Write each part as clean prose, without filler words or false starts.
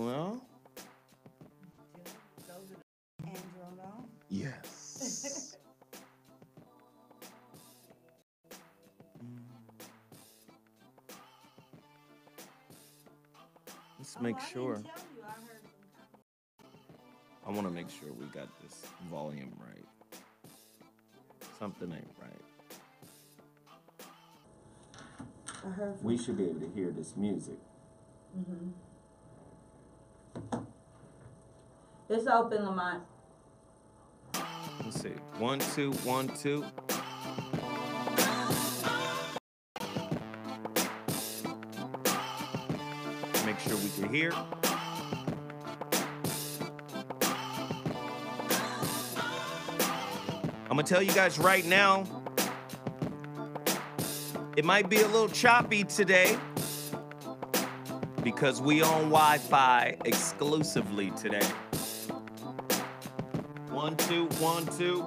Well, Andrew, no? yes. Let's make sure. I didn't tell you. I heard I want to make sure we got this volume right. Something ain't right. I heard We should be able to hear this music. Mm-hmm. It's open, Lamont. Let's see. 1, 2, 1, 2. Make sure we can hear. I'm gonna tell you guys right now, it might be a little choppy today because we on Wi-Fi exclusively today. 1, 2, 1, 2.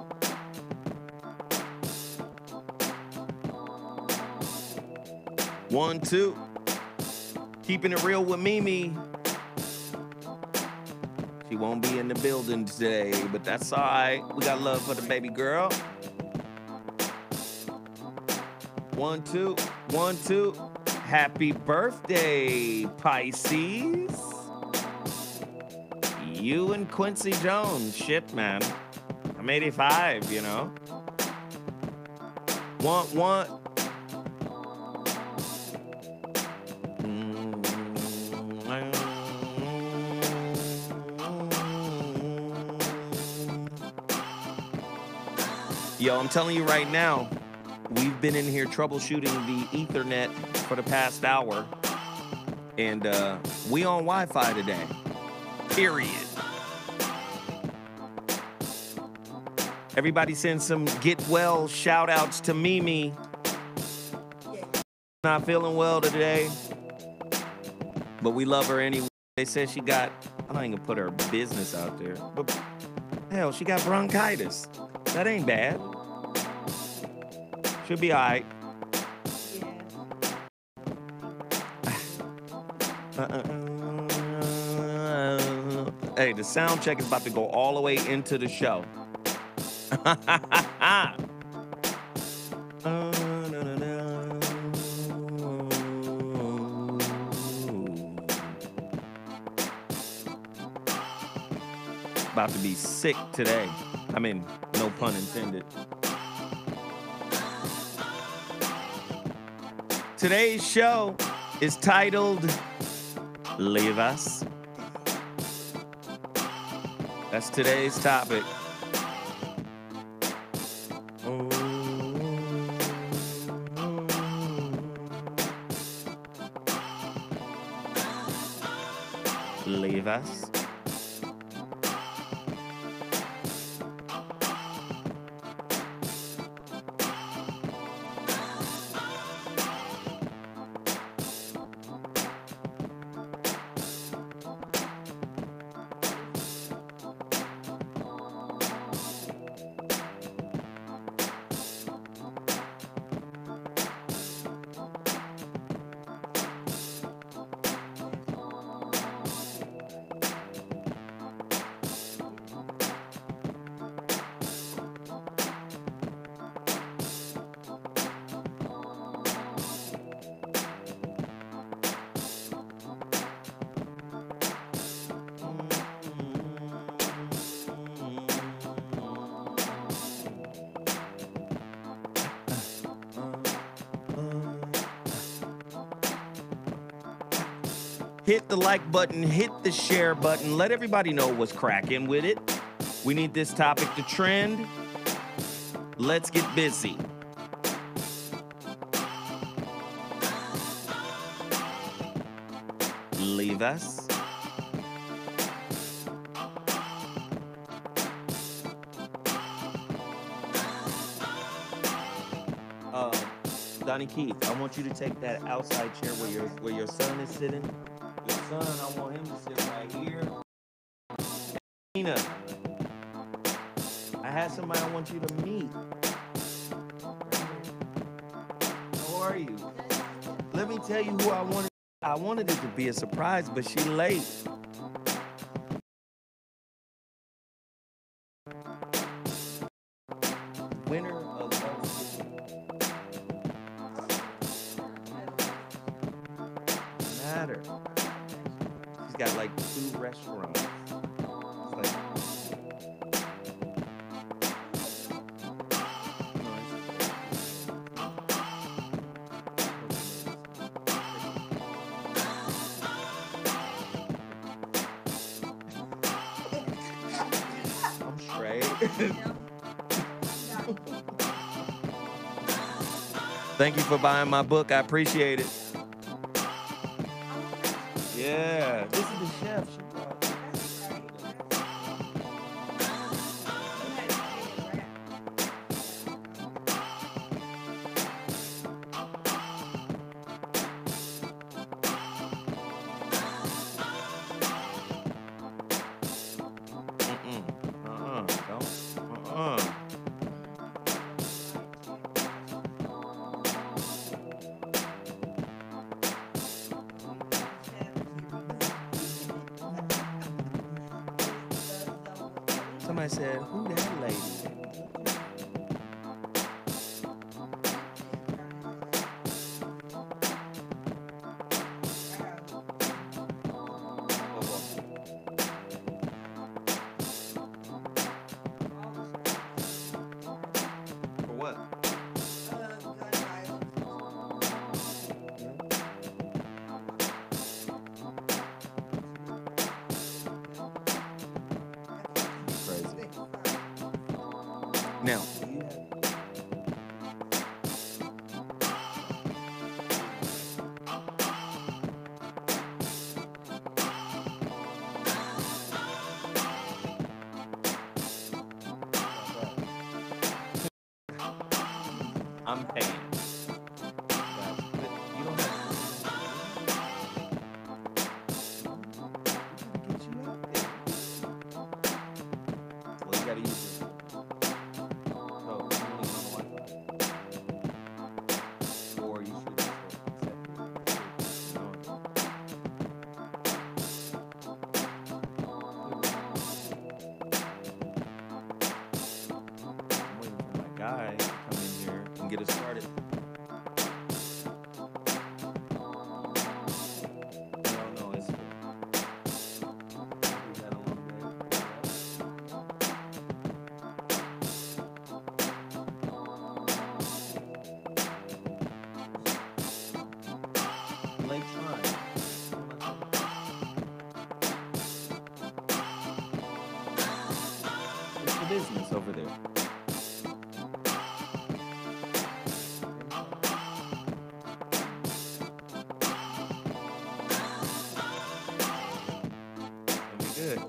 One, two. Keeping it real with Mimi. She won't be in the building today, but that's all right. We got love for the baby girl. 1, 2, 1, 2. Happy birthday, Pisces. You and Quincy Jones. Shit, man. I'm 85, you know. 1, 1. Yo, I'm telling you right now, we've been in here troubleshooting the Ethernet for the past hour, and we on Wi-Fi today, period. Everybody send some get well shout outs to Mimi. Not feeling well today, but we love her anyway. They said she got, I'm not even gonna put her business out there, but hell, she got bronchitis. That ain't bad. Should be all right. Hey, the sound check is about to go all the way into the show. About to be sick today. I mean, no pun intended. Today's show is titled Leave Us. That's today's topic. Leave us. Hit the like button, hit the share button. Let everybody know what's cracking with it. We need this topic to trend. Let's get busy. Leave us. Donnie Keith, I want you to take that outside chair where your son is sitting. Your son, I want him to sit right here. Nina, I had somebody I want you to meet. How are you? Let me tell you who I wanted. I wanted it to be a surprise, but she late. matter. She's got like 2 restaurants. It's like, I'm straight. Thank you for buying my book. I appreciate it. Yeah, this is the chef. She brought. Don't. Somebody said, who that lady? For what? Now, I'm paying. You don't have to get you out there. Well, you gotta use it. Guy to come in here and get us started. No, it's good. We had a long day. Late trying. It's the business over there. Good.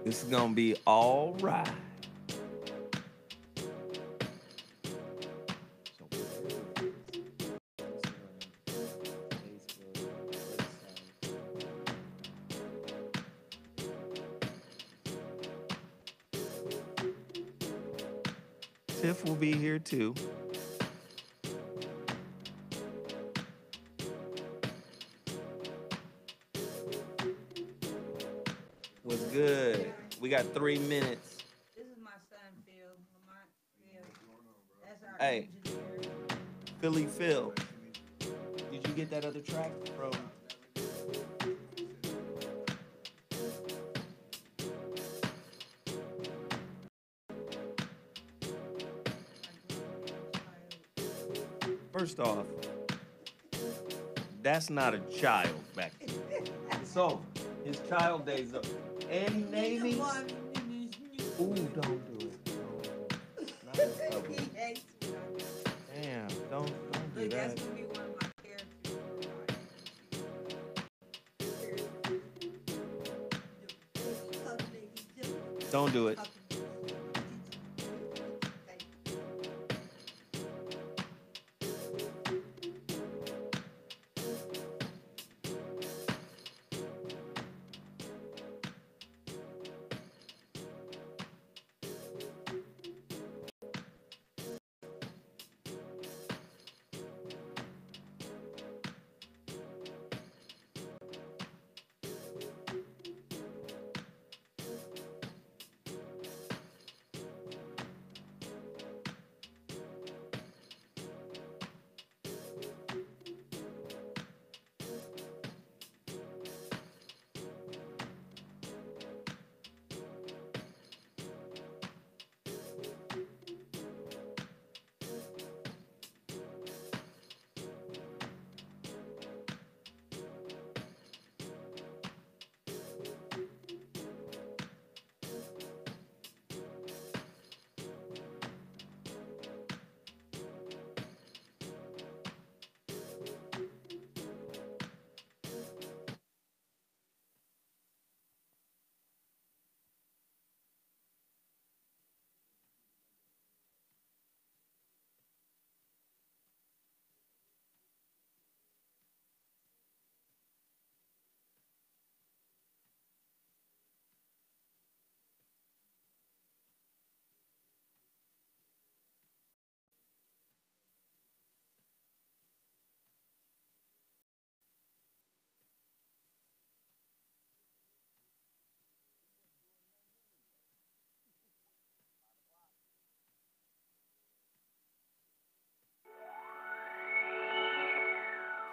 This is gonna be all right. Tiff will be here too. What's good? We got 3 minutes. This is my son, Phil. Lamont, Phil. That's our Hey, engineer. Philly Phil. Did you get that other track from? First off, that's not a child back then. It's over. His child days up. Annie Navy. Ooh, don't do it. Not in public. He hates when I do it. Damn, don't do Look, that. that's gonna be one of my characters. Don't do it.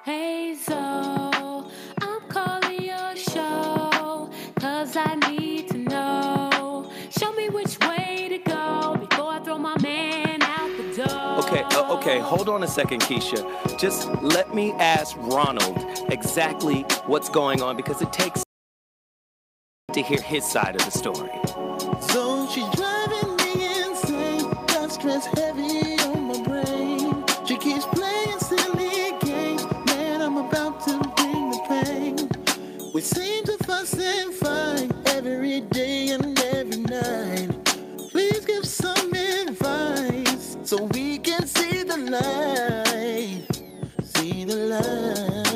Hey Zoe, I'm calling your show, 'cause I need to know. Show me which way to go before I throw my man out the door. Okay, hold on a second, Keisha. Just let me ask Ronald exactly what's going on, because it takes to hear his side of the story. So she's driving me insane, got stress heavy on my brain. She keeps playing silly games, man, I'm about to bring the pain. We seem to fuss and fight every day and every night. Please give some advice so we can see the light, see the light.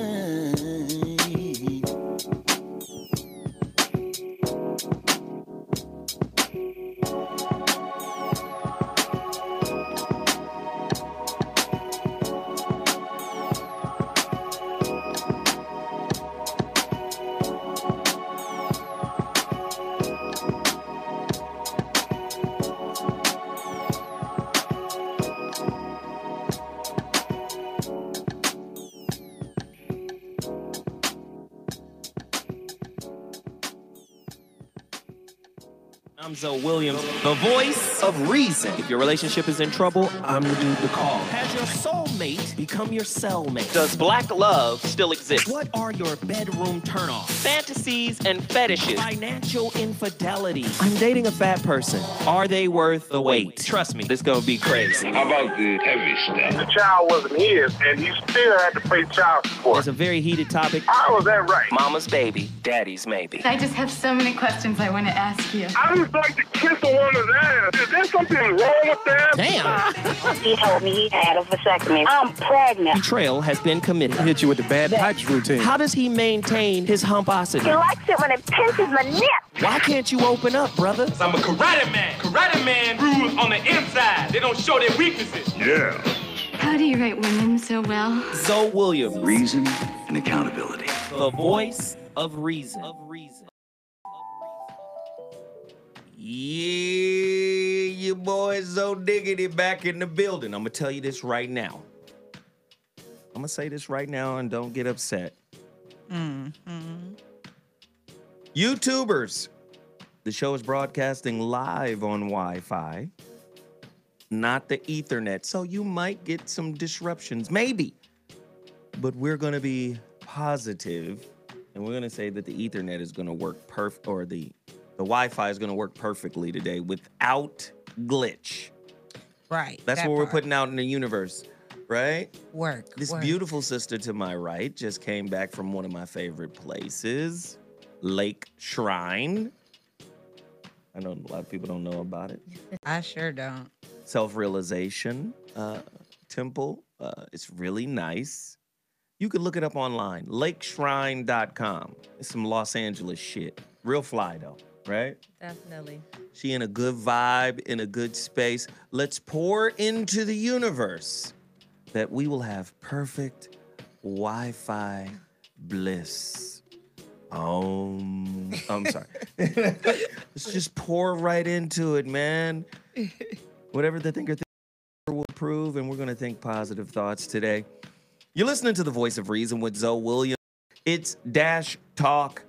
I'm Zoe Williams, the voice of reason. If your relationship is in trouble, I'm the dude to call. Has your soulmate become your cellmate? Does black love still exist? What are your bedroom turnoffs? Fantasies and fetishes. Financial infidelity. I'm dating a fat person. Are they worth the wait? Trust me, this gonna be crazy. How about the heavy stuff? The child wasn't his, and he still had to pay child support. It's a very heated topic. How was that right? Mama's baby, daddy's maybe. I just have so many questions I want to ask you. I just like to kiss a woman's ass. Is there something wrong with that? Damn. He told me he had a vasectomy. I'm pregnant. Betrayal has been committed. Hit you with the bad pipes routine. How does he maintain his humposity? He likes it when it pinches my nip. Why can't you open up, brother? I'm a karate man. Karate man rules on the inside. They don't show their weaknesses. Yeah. How do you write women so well? Zoe Williams, Reason and accountability. the voice of reason. Yeah, your boy Zoe Diggity back in the building. I'm gonna tell you this right now. I'm gonna say this right now and don't get upset. YouTubers, the show is broadcasting live on Wi-Fi, not the Ethernet, so you might get some disruptions, maybe. But we're gonna be positive, and we're gonna say that the Ethernet is gonna work perfect, or the The Wi-Fi is going to work perfectly today without glitch. Right. That's that what we're part. putting out in the universe, right? Work. This beautiful sister to my right just came back from one of my favorite places, Lake Shrine. I know a lot of people don't know about it. I sure don't. Self-realization temple. It's really nice. You can look it up online, lakeshrine.com. It's some Los Angeles shit. Real fly, though, right? Definitely. She in a good vibe, in a good space. Let's pour into the universe that we will have perfect Wi-Fi bliss. I'm sorry. Let's just pour right into it, man. Whatever the thinker will prove, and we're going to think positive thoughts today. You're listening to The Voice of Reason with Zoe Williams. It's Dash Talk,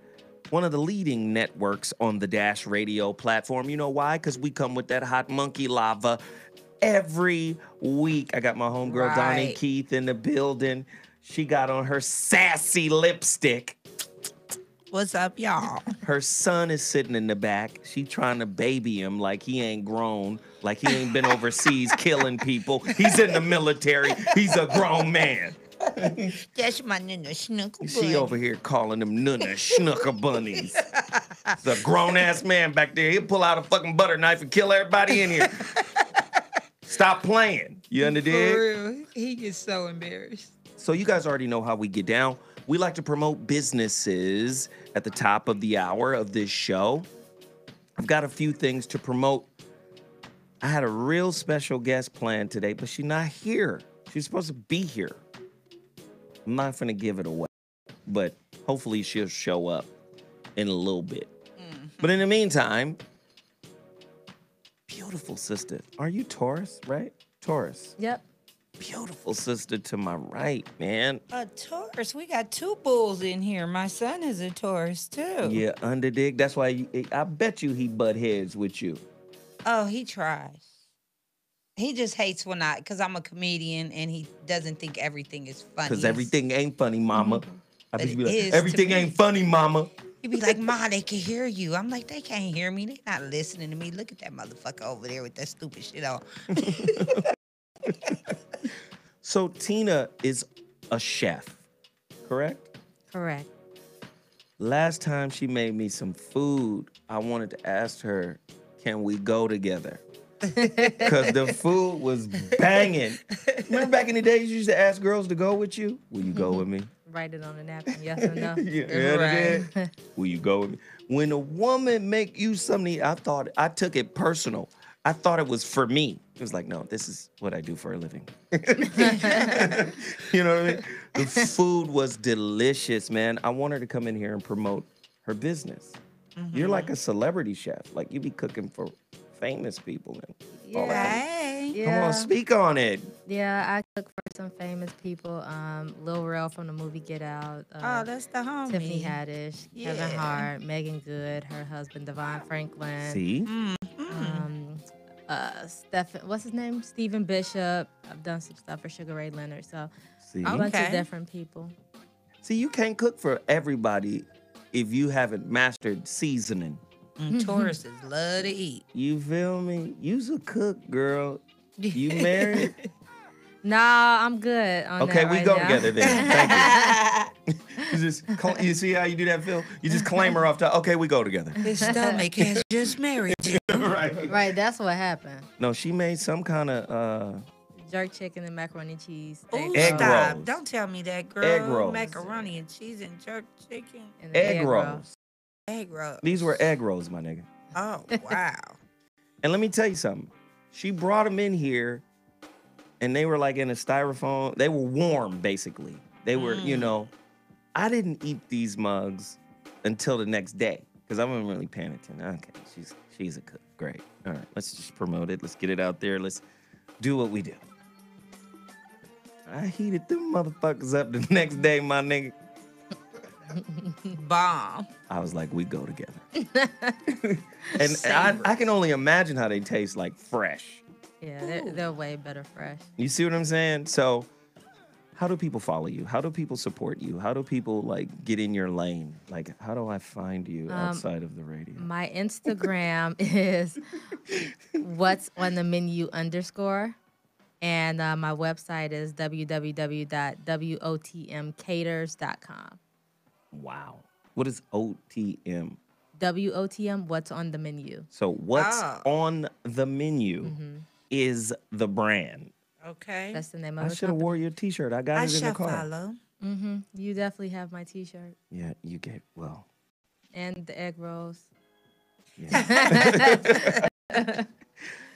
one of the leading networks on the Dash radio platform. You know why? Because we come with that hot monkey lava every week. I got my homegirl Donnie Keith in the building. She got on her sassy lipstick. What's up, y'all? Her son is sitting in the back. She trying to baby him like he ain't grown, like he ain't been overseas killing people. He's in the military. He's a grown man. That's my nuna snookle bunny. She over here calling them nuna schnooker bunnies. It's a grown-ass man back there. He'll pull out a fucking butter knife and kill everybody in here. Stop playing. You understand? For real. He gets so embarrassed. So you guys already know how we get down. We like to promote businesses at the top of the hour of this show. I've got a few things to promote. I had a real special guest planned today, but she's not here. She's supposed to be here. I'm not going to give it away, but hopefully she'll show up in a little bit. Mm-hmm. But in the meantime, beautiful sister. Are you Taurus, right? Taurus. Yep. Beautiful sister to my right, man. A Taurus. We got two bulls in here. My son is a Taurus, too. Yeah, underdig. That's why I bet you he butt heads with you. Oh, he tries. He just hates when because I'm a comedian and he doesn't think everything is funny. Because everything ain't funny, mama. I bet you be like, is everything ain't funny, mama. He'd be like, Ma, they can hear you. I'm like, they can't hear me. They not listening to me. Look at that motherfucker over there with that stupid shit on. So Tina is a chef, correct? Correct. Last time she made me some food, I wanted to ask her, can we go together? Because the food was banging. Remember back in the days you used to ask girls to go with you? Will you go with me? Write it on a napkin, yes or no. Yeah, right. Will you go with me? When a woman make you something, I took it personal. I thought it was for me. It was like, no, this is what I do for a living. You know what I mean? The food was delicious, man. I want her to come in here and promote her business. Mm-hmm. You're like a celebrity chef. Like you be cooking for famous people and all that. Yeah. Come on, speak on it. Yeah, I cook for some famous people. Lil Rel from the movie Get Out. Oh, that's the homie. Tiffany Haddish, Kevin Hart, Megan Good, her husband Devon Franklin. See? What's his name? Stephen Bishop. I've done some stuff for Sugar Ray Leonard. So a bunch of different people. See, you can't cook for everybody if you haven't mastered seasoning. Tauruses love to eat. You feel me? You's a cook, girl. You married? Nah, I'm good on okay, that we right go now. together then. Thank you. You see how you do that, Phil? You just claim her off top. Okay, we go together. His stomach has just married you. Right, that's what happened. No, she made some kind of jerk chicken and macaroni and cheese. Ooh, egg stop. rolls. Don't tell me that, girl. Egg rolls. Macaroni and cheese and jerk chicken. And egg rolls. Egg rolls. These were egg rolls, my nigga. Oh, wow. And let me tell you something. She brought them in here, and they were like in a styrofoam. They were warm, basically. They were, you know. I didn't eat these mugs until the next day because I wasn't really paying attention. Okay, she's a cook. Great. All right, let's just promote it. Let's get it out there. Let's do what we do. I heated them motherfuckers up the next day, my nigga. Bomb. I was like, we go together. And I can only imagine how they taste like fresh. Yeah, they're way better fresh. You see what I'm saying? So How do people follow you? How do people support you? How do people like get in your lane? Like, how do I find you outside of the radio? My Instagram is what's on the menu _ and my website is www.wotmcaters.com. Wow. What is OTM? WOTM, what's on the menu. So what's on the menu is the brand. Okay. That's the name of it. I should have wore your T-shirt. I got it in the car. Follow. You definitely have my T-shirt. Yeah, you get, well. And the egg rolls. Yeah.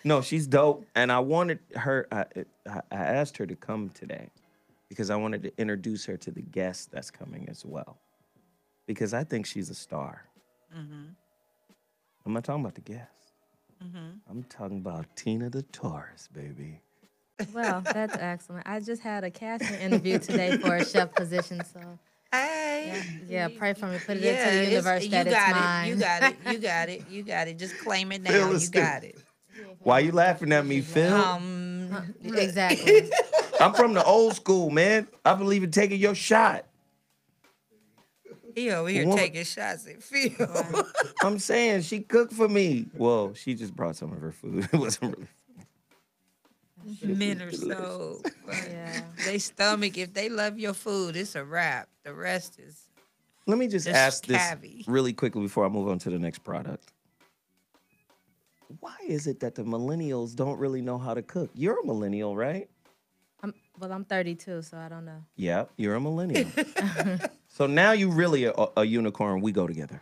No, she's dope. And I wanted her, I asked her to come today because I wanted to introduce her to the guest that's coming as well. Because I think she's a star. I'm not talking about the guest. I'm talking about Tina the Taurus, baby. Well, that's excellent. I just had a casting interview today for a chef position, so. Hey. Yeah, pray for me. Put it into the universe that it's mine. You got it. You got it. You got it. Just claim it now. You got it. Why you laughing at me, Phil? Exactly. I'm from the old school, man. I believe in taking your shot. He over here taking shots at Phil. I'm saying she cooked for me. Well, she just brought some of her food. It wasn't really. Men are so, they stomach, if they love your food, it's a wrap. The rest is. Let me just ask this really quickly before I move on to the next product. Why is it that the millennials don't really know how to cook? You're a millennial, right? I'm 32, so I don't know. Yeah, you're a millennial. So now you really a unicorn. We go together.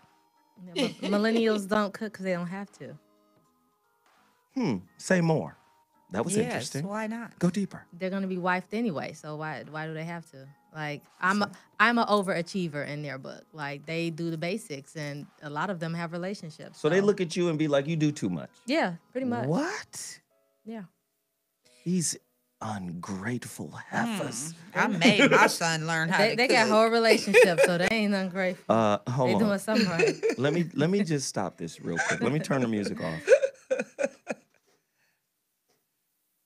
Yeah, millennials don't cook because they don't have to. Say more. That was interesting. Why not? Go deeper. They're gonna be wifed anyway, so why do they have to? Like I'm an overachiever in their book. Like they do the basics, and a lot of them have relationships. So they look at you and be like, "You do too much." Yeah, pretty much. What? Yeah. These ungrateful heifers. I made my son learn how to cook. They got whole relationships, so they ain't ungrateful. Hold on. They doing something right. Let me just stop this real quick. Let me turn the music off.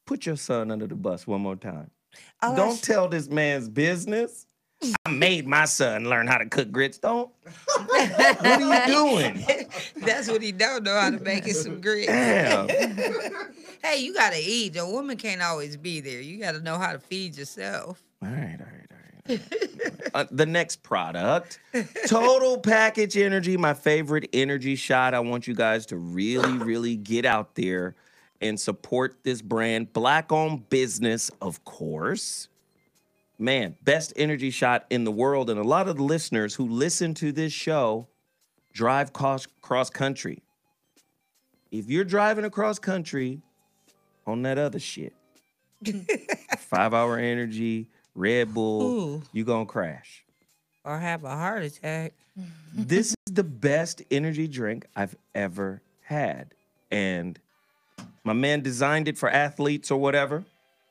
Put your son under the bus one more time. Don't tell this man's business. I made my son learn how to cook grits. Don't. What are you doing? That's what he don't know how to make it some grits. Damn. Hey, you got to eat. A woman can't always be there. You got to know how to feed yourself. All right. The next product, Total Package Energy, my favorite energy shot. I want you guys to really, really get out there and support this brand. Black-owned business, of course. Man, best energy shot in the world. And a lot of the listeners who listen to this show drive cross-country. If you're driving across country on that other shit, 5-hour energy, Red Bull, you gonna crash. Or have a heart attack. This is the best energy drink I've ever had. And my man designed it for athletes or whatever.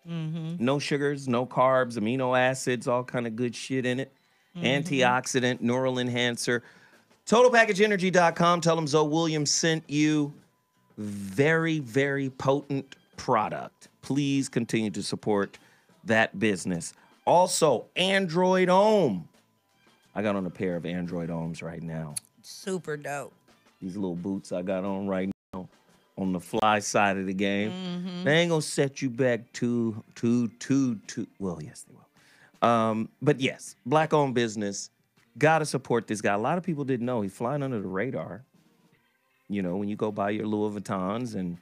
No sugars, no carbs, amino acids, all kind of good shit in it. Antioxidant, neural enhancer. TotalPackageEnergy.com. Tell them Zoe Williams sent you. Very, very potent product. Please continue to support that business. Also, Android Ohm. I got on a pair of Android Ohms right now. Super dope. These little boots I got on right now on the fly side of the game. They ain't gonna set you back too. Well, yes, they will. But yes, black-owned business. Gotta support this guy. A lot of people didn't know he's flying under the radar. You know, when you go buy your Louis Vuittons and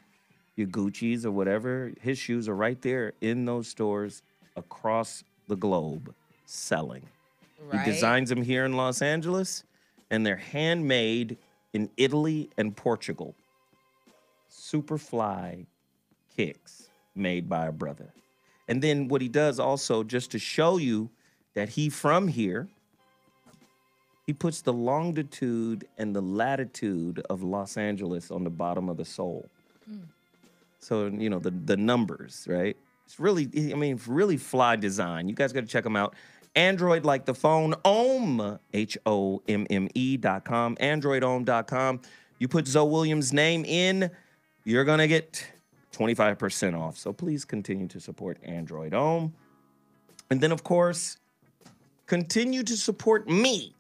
your Gucci's or whatever, his shoes are right there in those stores across the globe selling. Right. He designs them here in Los Angeles, and they're handmade in Italy and Portugal. Super fly kicks made by a brother. And then what he does also, just to show you that he from here, he puts the longitude and the latitude of Los Angeles on the bottom of the sole. So, you know, the numbers, right? It's really, I mean, really fly design. You guys got to check them out. Android like the phone, Ohm, HOMME.com, AndroidOhm.com. You put Zoe Williams' name in, you're going to get 25% off. So please continue to support Android Ohm. And then, of course, continue to support me.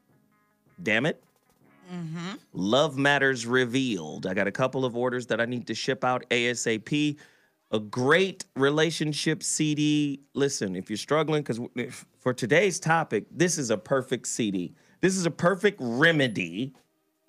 Damn it. Mm-hmm. Love Matters Revealed. I got a couple of orders that I need to ship out ASAP. A great relationship CD. Listen, if you're struggling, because for today's topic, this is a perfect CD. This is a perfect remedy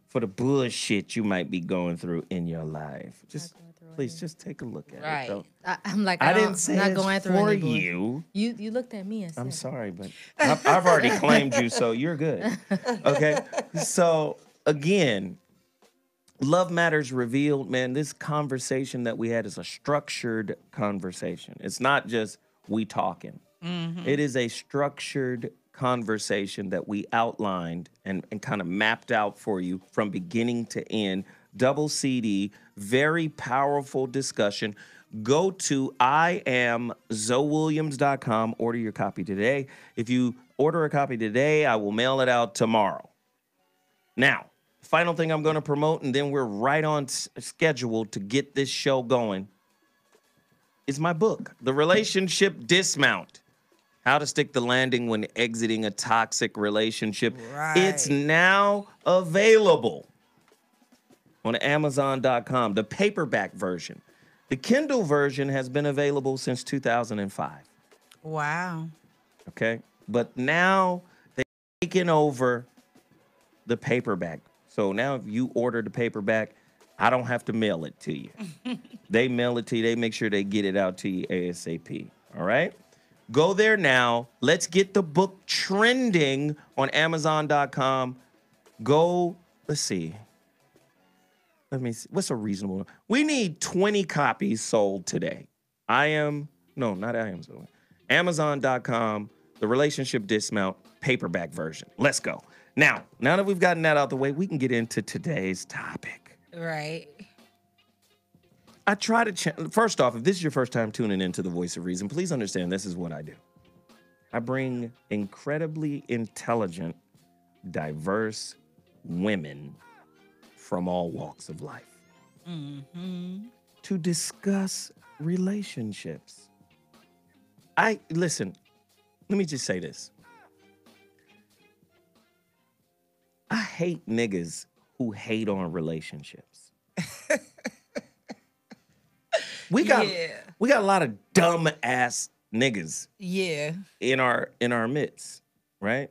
for the bullshit you might be going through in your life. Just please, just take a look at it. Though. I'm like, I didn't say not it's going through for any you. You looked at me and said, I'm sorry, but I've already claimed you, so you're good. Okay? So, again, Love Matters Revealed, man, this conversation that we had is a structured conversation. It's not just we talking. Mm-hmm. It is a structured conversation that we outlined and kind of mapped out for you from beginning to end. Double CD, very powerful discussion. Go to IamZoeWilliams.com. Order your copy today. If you order a copy today, I will mail it out tomorrow. Now, final thing I'm going to promote, and then we're right on schedule to get this show going, is my book, The Relationship Dismount. How to Stick the Landing When Exiting a Toxic Relationship. Right. It's now available on Amazon.com, the paperback version. The Kindle version has been available since 2005. Wow. Okay? But now they've taken over the paperback. So now if you order the paperback, I don't have to mail it to you. They mail it to you. They make sure they get it out to you ASAP. All right? Go there now. Let's get the book trending on Amazon.com. Go, let's see. Let me see. What's a reasonable? We need 20 copies sold today. Amazon.com, The Relationship Dismount, paperback version. Let's go. Now that we've gotten that out the way, we can get into today's topic. Right. I try to, first off, if this is your first time tuning into The Voice of Reason, please understand this is what I do. I bring incredibly intelligent, diverse women from all walks of life to discuss relationships. Listen, let me just say this. I hate niggas who hate on relationships. We got a lot of dumb ass niggas. Yeah. In our midst, right?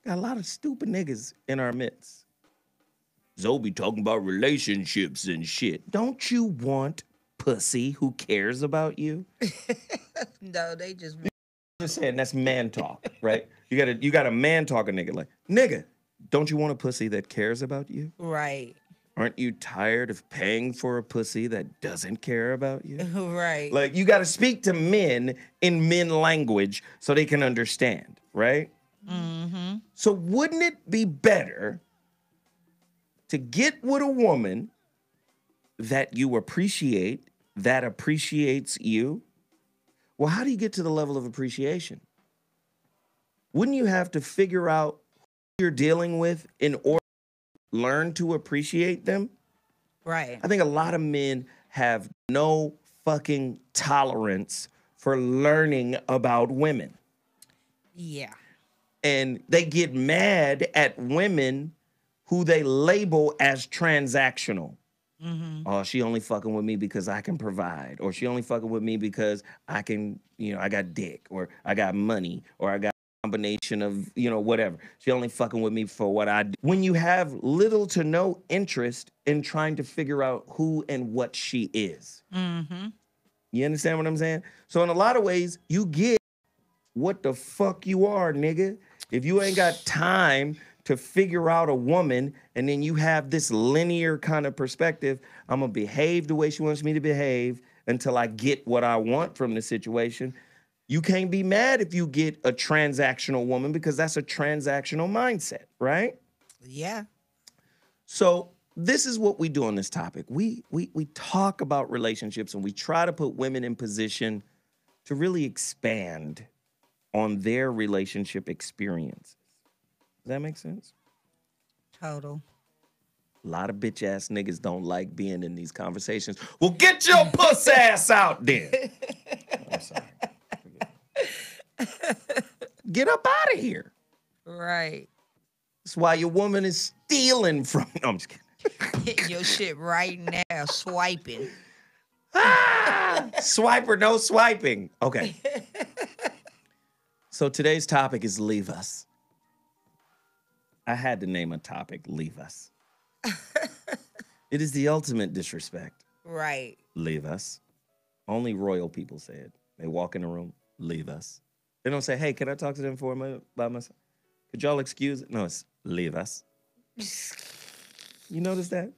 Got a lot of stupid niggas in our midst. Zoe be talking about relationships and shit. Don't you want pussy who cares about you? No, they just. I'm just saying that's man talk, right? You got a man talk a nigga like, nigga, don't you want a pussy that cares about you? Right. Aren't you tired of paying for a pussy that doesn't care about you? Right. Like, you got to speak to men in men language so they can understand, right? Mm-hmm. So wouldn't it be better to get with a woman that you appreciate, that appreciates you? Well, how do you get to the level of appreciation? Wouldn't you have to figure out who you're dealing with in order to learn to appreciate them? Right. I think a lot of men have no fucking tolerance for learning about women. Yeah. And they get mad at women who they label as transactional. Mm-hmm. Oh, she only fucking with me because I can provide. Or she only fucking with me because I can, I got dick. Or I got money. Or I got a combination of, whatever. She only fucking with me for what I do. When you have little to no interest in trying to figure out who and what she is. Mm-hmm. You understand what I'm saying? So in a lot of ways, you get what the fuck you are, nigga. If you ain't got time to figure out a woman and then you have this linear kind of perspective, I'm gonna behave the way she wants me to behave until I get what I want from the situation. You can't be mad if you get a transactional woman because that's a transactional mindset, right? Yeah. So this is what we do on this topic. We talk about relationships and we try to put women in position to really expand on their relationship experiences. Does that make sense? Total. A lot of bitch ass niggas don't like being in these conversations. Well, get your puss ass out there. I'm sorry. get up out of here. Right. That's why your woman is stealing from. No, I'm just kidding. Hitting your shit right now, swiping. Swiper, no swiping. Okay. So today's topic is leave us. I had to name a topic, leave us. It is the ultimate disrespect. Right. Leave us. Only royal people say it. They walk in the room, leave us. They don't say, hey, can I talk to them for a minute by myself? Could y'all excuse it? No, it's leave us. You notice that?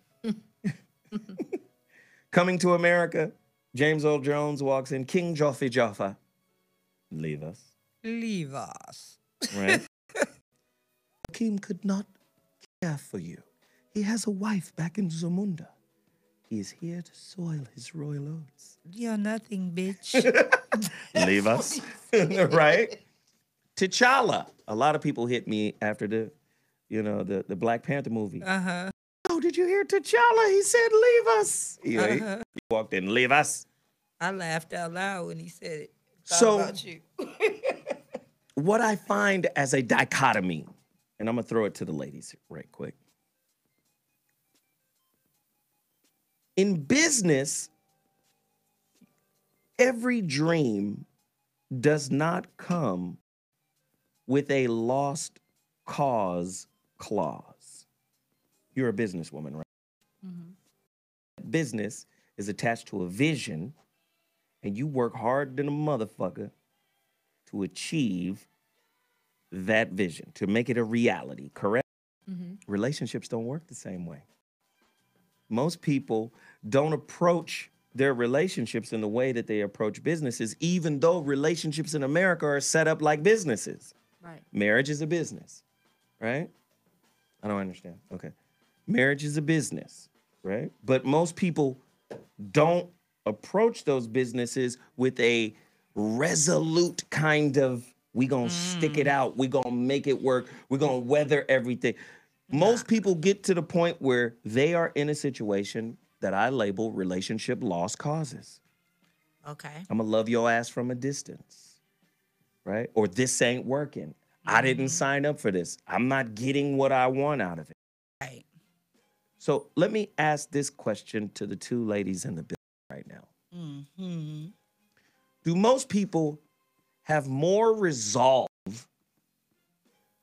Coming to America, James Earl Jones walks in, King Joffrey Joffa. Leave us. Leave us. Right? Hakim could not care for you. He has a wife back in Zamunda. He is here to soil his royal oats. You're nothing, bitch. Leave us. Right? T'Challa. A lot of people hit me after the Black Panther movie. Uh-huh. Oh, did you hear T'Challa? He said, leave us. He walked in, leave us. I laughed out loud when he said it. So, about you. What I find as a dichotomy, and I'm going to throw it to the ladies right quick. In business, every dream does not come with a lost cause clause. You're a businesswoman, right? Mm-hmm. Business is attached to a vision, and you work hard than a motherfucker to achieve that vision, to make it a reality, correct? Mm-hmm. Relationships don't work the same way. Most people don't approach their relationships in the way that they approach businesses, even though relationships in America are set up like businesses. Right. Marriage is a business, right? I don't understand. Okay. Marriage is a business, right? But most people don't approach those businesses with a resolute kind of, we gonna stick it out, we gonna make it work, we're gonna weather everything. Most people get to the point where they are in a situation that I label relationship lost causes. Okay. I'm gonna love your ass from a distance, right? Or this ain't working. I didn't sign up for this. I'm not getting what I want out of it. Right. So let me ask this question to the two ladies in the building right now. Mm-hmm. Do most people have more resolve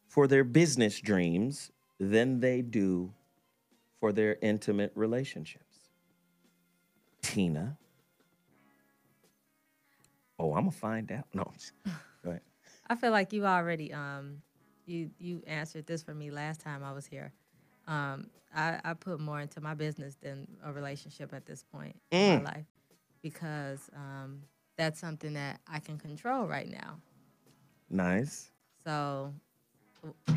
for their business dreams than they do for their intimate relationships? Tina. Oh, I'm gonna find out. No, go ahead. I feel like you already you answered this for me last time I was here. I put more into my business than a relationship at this point in my life because that's something that I can control right now. Nice. So,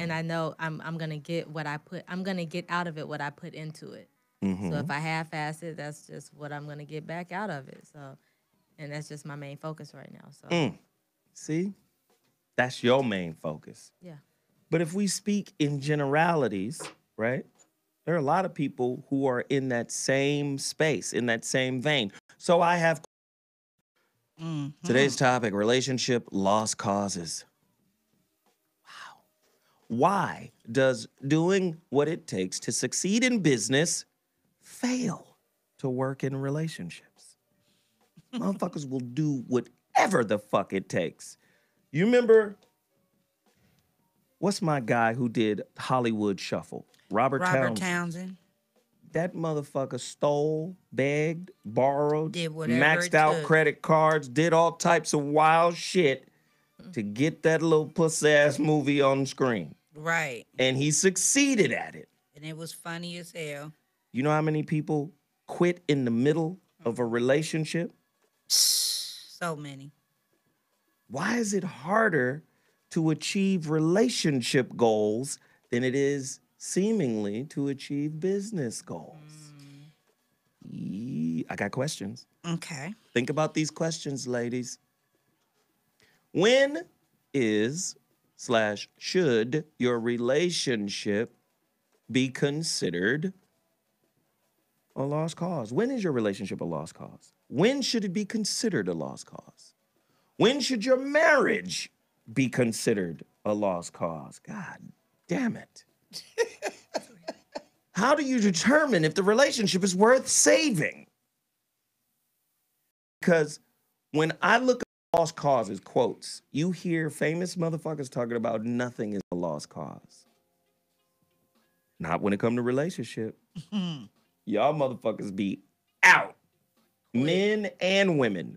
and I know I'm gonna get what I'm gonna get out of it what I put into it. Mm-hmm. So if I half-ass it, that's just what I'm gonna get back out of it. So, and that's just my main focus right now. So, see, that's your main focus. Yeah. But if we speak in generalities, right? There are a lot of people who are in that same space, in that same vein. So I have today's topic, relationship lost causes. Wow. Why does doing what it takes to succeed in business fail to work in relationships? Motherfuckers will do whatever the fuck it takes. You remember, what's my guy who did Hollywood Shuffle? Robert Townsend. That motherfucker stole, begged, borrowed, maxed out credit cards, did all types of wild shit to get that little pussy-ass movie on screen. Right. And he succeeded at it. And it was funny as hell. You know how many people quit in the middle of a relationship? So many. Why is it harder to achieve relationship goals than it is seemingly to achieve business goals? I got questions. Okay. Think about these questions, ladies. When should your relationship be considered a lost cause? When is your relationship a lost cause? When should it be considered a lost cause? When should your marriage be considered a lost cause? God damn it. How do you determine if the relationship is worth saving? Because when I look at lost causes, quotes, you hear famous motherfuckers talking about nothing is a lost cause. Not when it comes to relationship. Y'all motherfuckers be out. Men and women.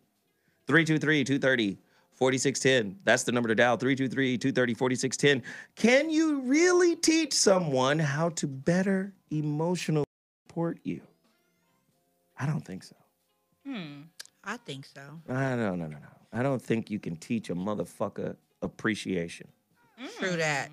323-230-4610. That's the number to dial, 323-230-4610. Can you really teach someone how to better emotional support you? I don't think so. I think so. No. I don't think you can teach a motherfucker appreciation. True that.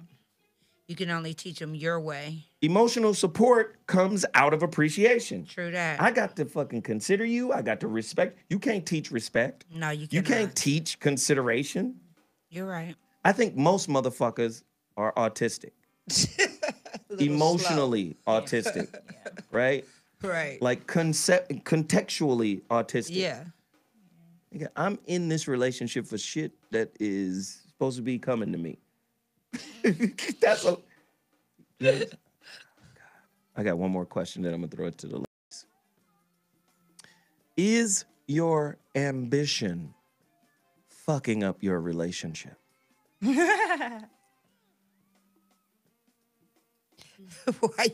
You can only teach them your way. Emotional support comes out of appreciation. True that. I got to fucking consider you. I got to respect. You can't teach respect. No, you cannot. You can't teach consideration. You're right. I think most motherfuckers are autistic. Emotionally autistic. Yeah. Right? Right. Like contextually autistic. Yeah. Nigga, I'm in this relationship for shit that is supposed to be coming to me. That's a. I got one more question that I'm gonna throw it to the ladies. Is your ambition fucking up your relationship? Why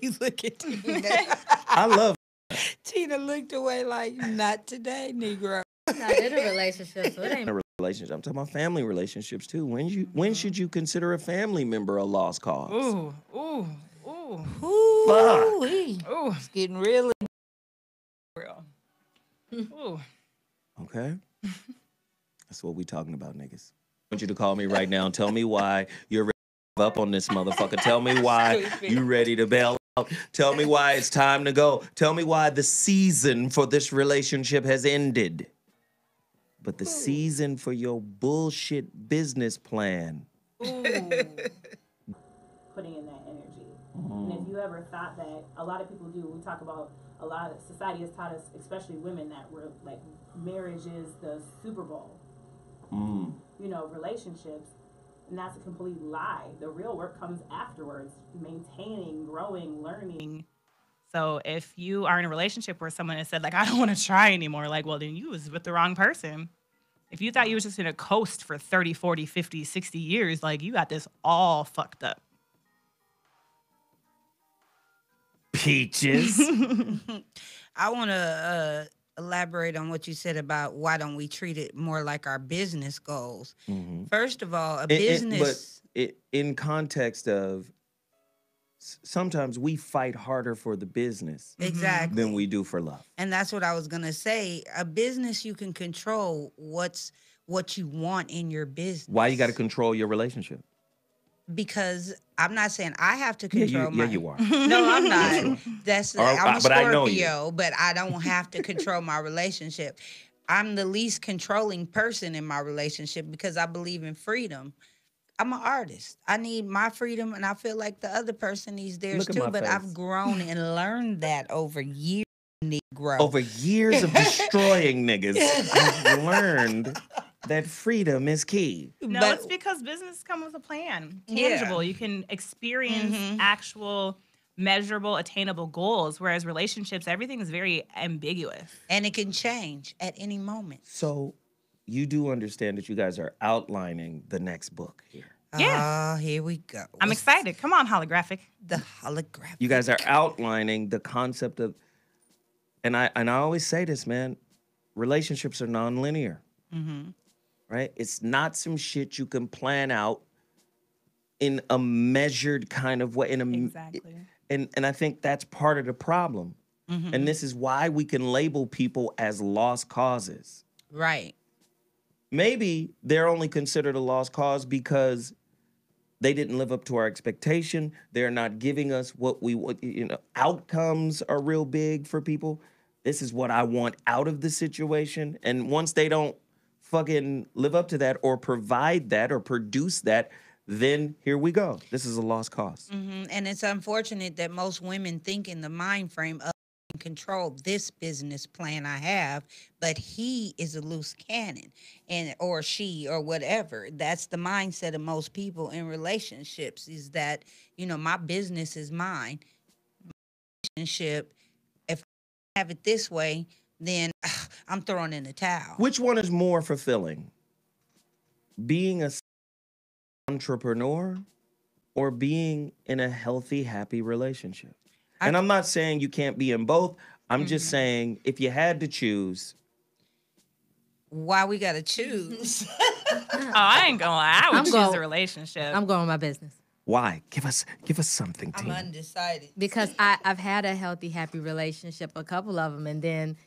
you looking at Tina? I love. Tina looked away like, not today, Negro. Not in a relationship, so it ain't. Relationship. I'm talking about family relationships too. When should you consider a family member a lost cause? Ooh. Fuck. It's getting real. Ooh. Okay. That's what we talking about, niggas. I want you to call me right now and tell me why you're ready to give up on this motherfucker. Tell me why you ready to bail out. Tell me why it's time to go. Tell me why the season for this relationship has ended. But the season for your bullshit business plan. Putting in that energy. And if you ever thought that, a lot of people do, we talk about, a lot of society has taught us, especially women, that we're like, marriage is the Super Bowl. You know, relationships. And that's a complete lie. The real work comes afterwards. Maintaining, growing, learning. So if you are in a relationship where someone has said, like, I don't want to try anymore, like, well, then you was with the wrong person. If you thought you was just going to coast for 30, 40, 50, 60 years, like, you got this all fucked up. Peaches. I want to elaborate on what you said about why don't we treat it more like our business goals. First of all, a business... But in context of... Sometimes we fight harder for the business than we do for love. And that's what I was going to say. A business, you can control what you want in your business. Why you got to control your relationship? Because I'm not saying I have to control Yeah, you are. No, I'm not. Yes, I'm a but I know you. Scorpio, but I don't have to control my relationship. I'm the least controlling person in my relationship because I believe in freedom. I'm an artist. I need my freedom, and I feel like the other person needs theirs too. But I've grown and learned that over years, Negro. Over years of destroying niggas, I've learned that freedom is key. No, it's because business comes with a plan. Tangible. You can experience actual, measurable, attainable goals, whereas relationships, everything is very ambiguous. And it can change at any moment. So... you do understand that you guys are outlining the next book here. Yeah. Here we go. I'm excited. Come on, holographic. The holographic. You guys are outlining the concept of, and I always say this, man, relationships are nonlinear, right? It's not some shit you can plan out in a measured kind of way. Exactly. And I think that's part of the problem. And this is why we can label people as lost causes. Right. Maybe they're only considered a lost cause because they didn't live up to our expectation. They're not giving us what we want. You know, outcomes are real big for people. This is what I want out of the situation. And once they don't fucking live up to that or provide that or produce that, then here we go. This is a lost cause. And it's unfortunate that most women think in the mind frame of control this business plan I have, but he is a loose cannon, and or she or whatever. That's the mindset of most people in relationships, is that, my business is mine. Relationship, if I have it this way, then I'm throwing in the towel. Which one is more fulfilling? Being a entrepreneur or being in a healthy, happy relationship? And I'm not saying you can't be in both. I'm just saying if you had to choose. Why we gotta choose? I ain't gonna lie. I would choose a relationship. I'm going with my business. Why? Give us something, I'm team. undecided. Because I've had a healthy, happy relationship, a couple of them, and then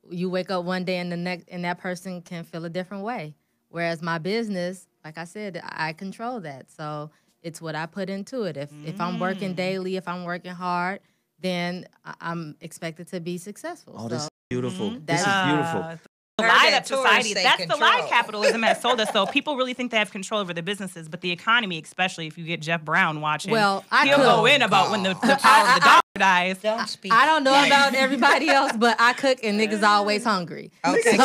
you wake up one day and that person can feel a different way. Whereas my business, like I said, I control that. So it's what I put into it. If I'm working daily, if I'm working hard, then I'm expected to be successful. Oh, this is beautiful. Mm-hmm. This is beautiful. The lie that society, that's the lie capitalism has sold us. So people really think they have control over their businesses, but the economy, especially if you get Jeff Brown watching, he'll go in about when the power of the dollar dies. Don't speak. I don't know about everybody else, but I cook and niggas always hungry. Okay.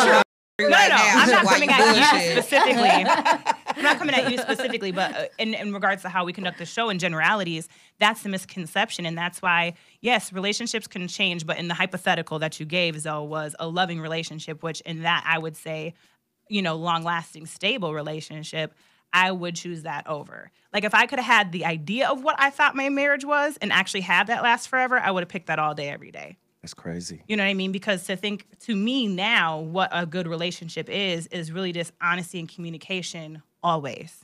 No, I'm not coming at you specifically. I'm not coming at you specifically, but in regards to how we conduct the show in generalities, that's the misconception. And that's why, yes, relationships can change, but in the hypothetical that you gave, Zoe, was a loving relationship, which in that I would say, long-lasting, stable relationship, I would choose that over. Like if I could have had the idea of what I thought my marriage was and actually have that last forever, I would have picked that all day, every day. That's crazy. You know what I mean? Because to me now, what a good relationship is really just honesty and communication always.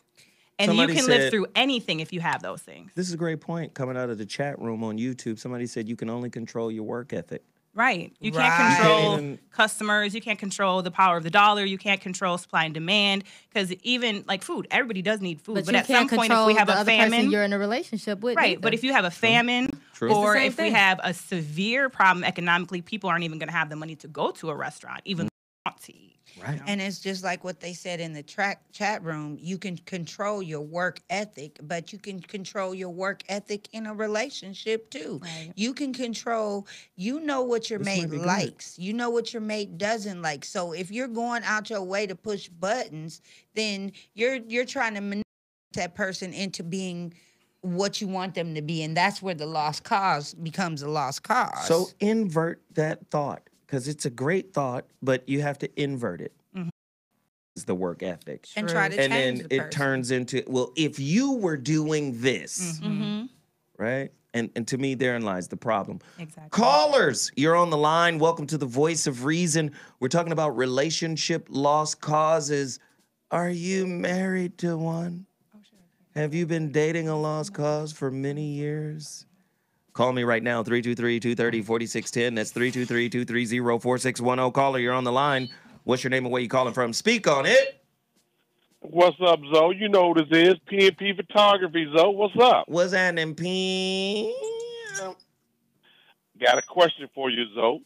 And somebody you can live through anything if you have those things. This is a great point coming out of the chat room on YouTube. Somebody said you can only control your work ethic. Right. You can't control customers. You can't control the power of the dollar. You can't control supply and demand. Because even like food, everybody does need food. But at some point, if we have a famine, you're in a relationship with. Right. Either. But if you have a famine, or if we have a severe problem economically, people aren't even going to have the money to go to a restaurant, even though they want to eat. Right. And it's just like what they said in the chat room. You can control your work ethic, but you can control your work ethic in a relationship too. Right. You can control, what your mate likes. You know what your mate doesn't like. So if you're going out your way to push buttons, then you're trying to manipulate that person into being what you want them to be. And that's where the lost cause becomes a lost cause. So invert that thought. Because it's a great thought, but you have to invert it. Mm-hmm. It's the work ethic. And try to change And then the it person. turns into, well, if you were doing this, right? And to me, therein lies the problem. Exactly. Callers, you're on the line. Welcome to the Voice of Reason. We're talking about relationship lost causes. Are you married to one? Oh, sure. Have you been dating a lost cause for many years? Call me right now, 323-230-4610. That's 323-230-4610. Caller, you're on the line. What's your name and where you calling from? Speak on it. What's up, Zoe? You know what this is. P&P Photography, Zoe. What's up? What's happening, P? Got a question for you, Zoe.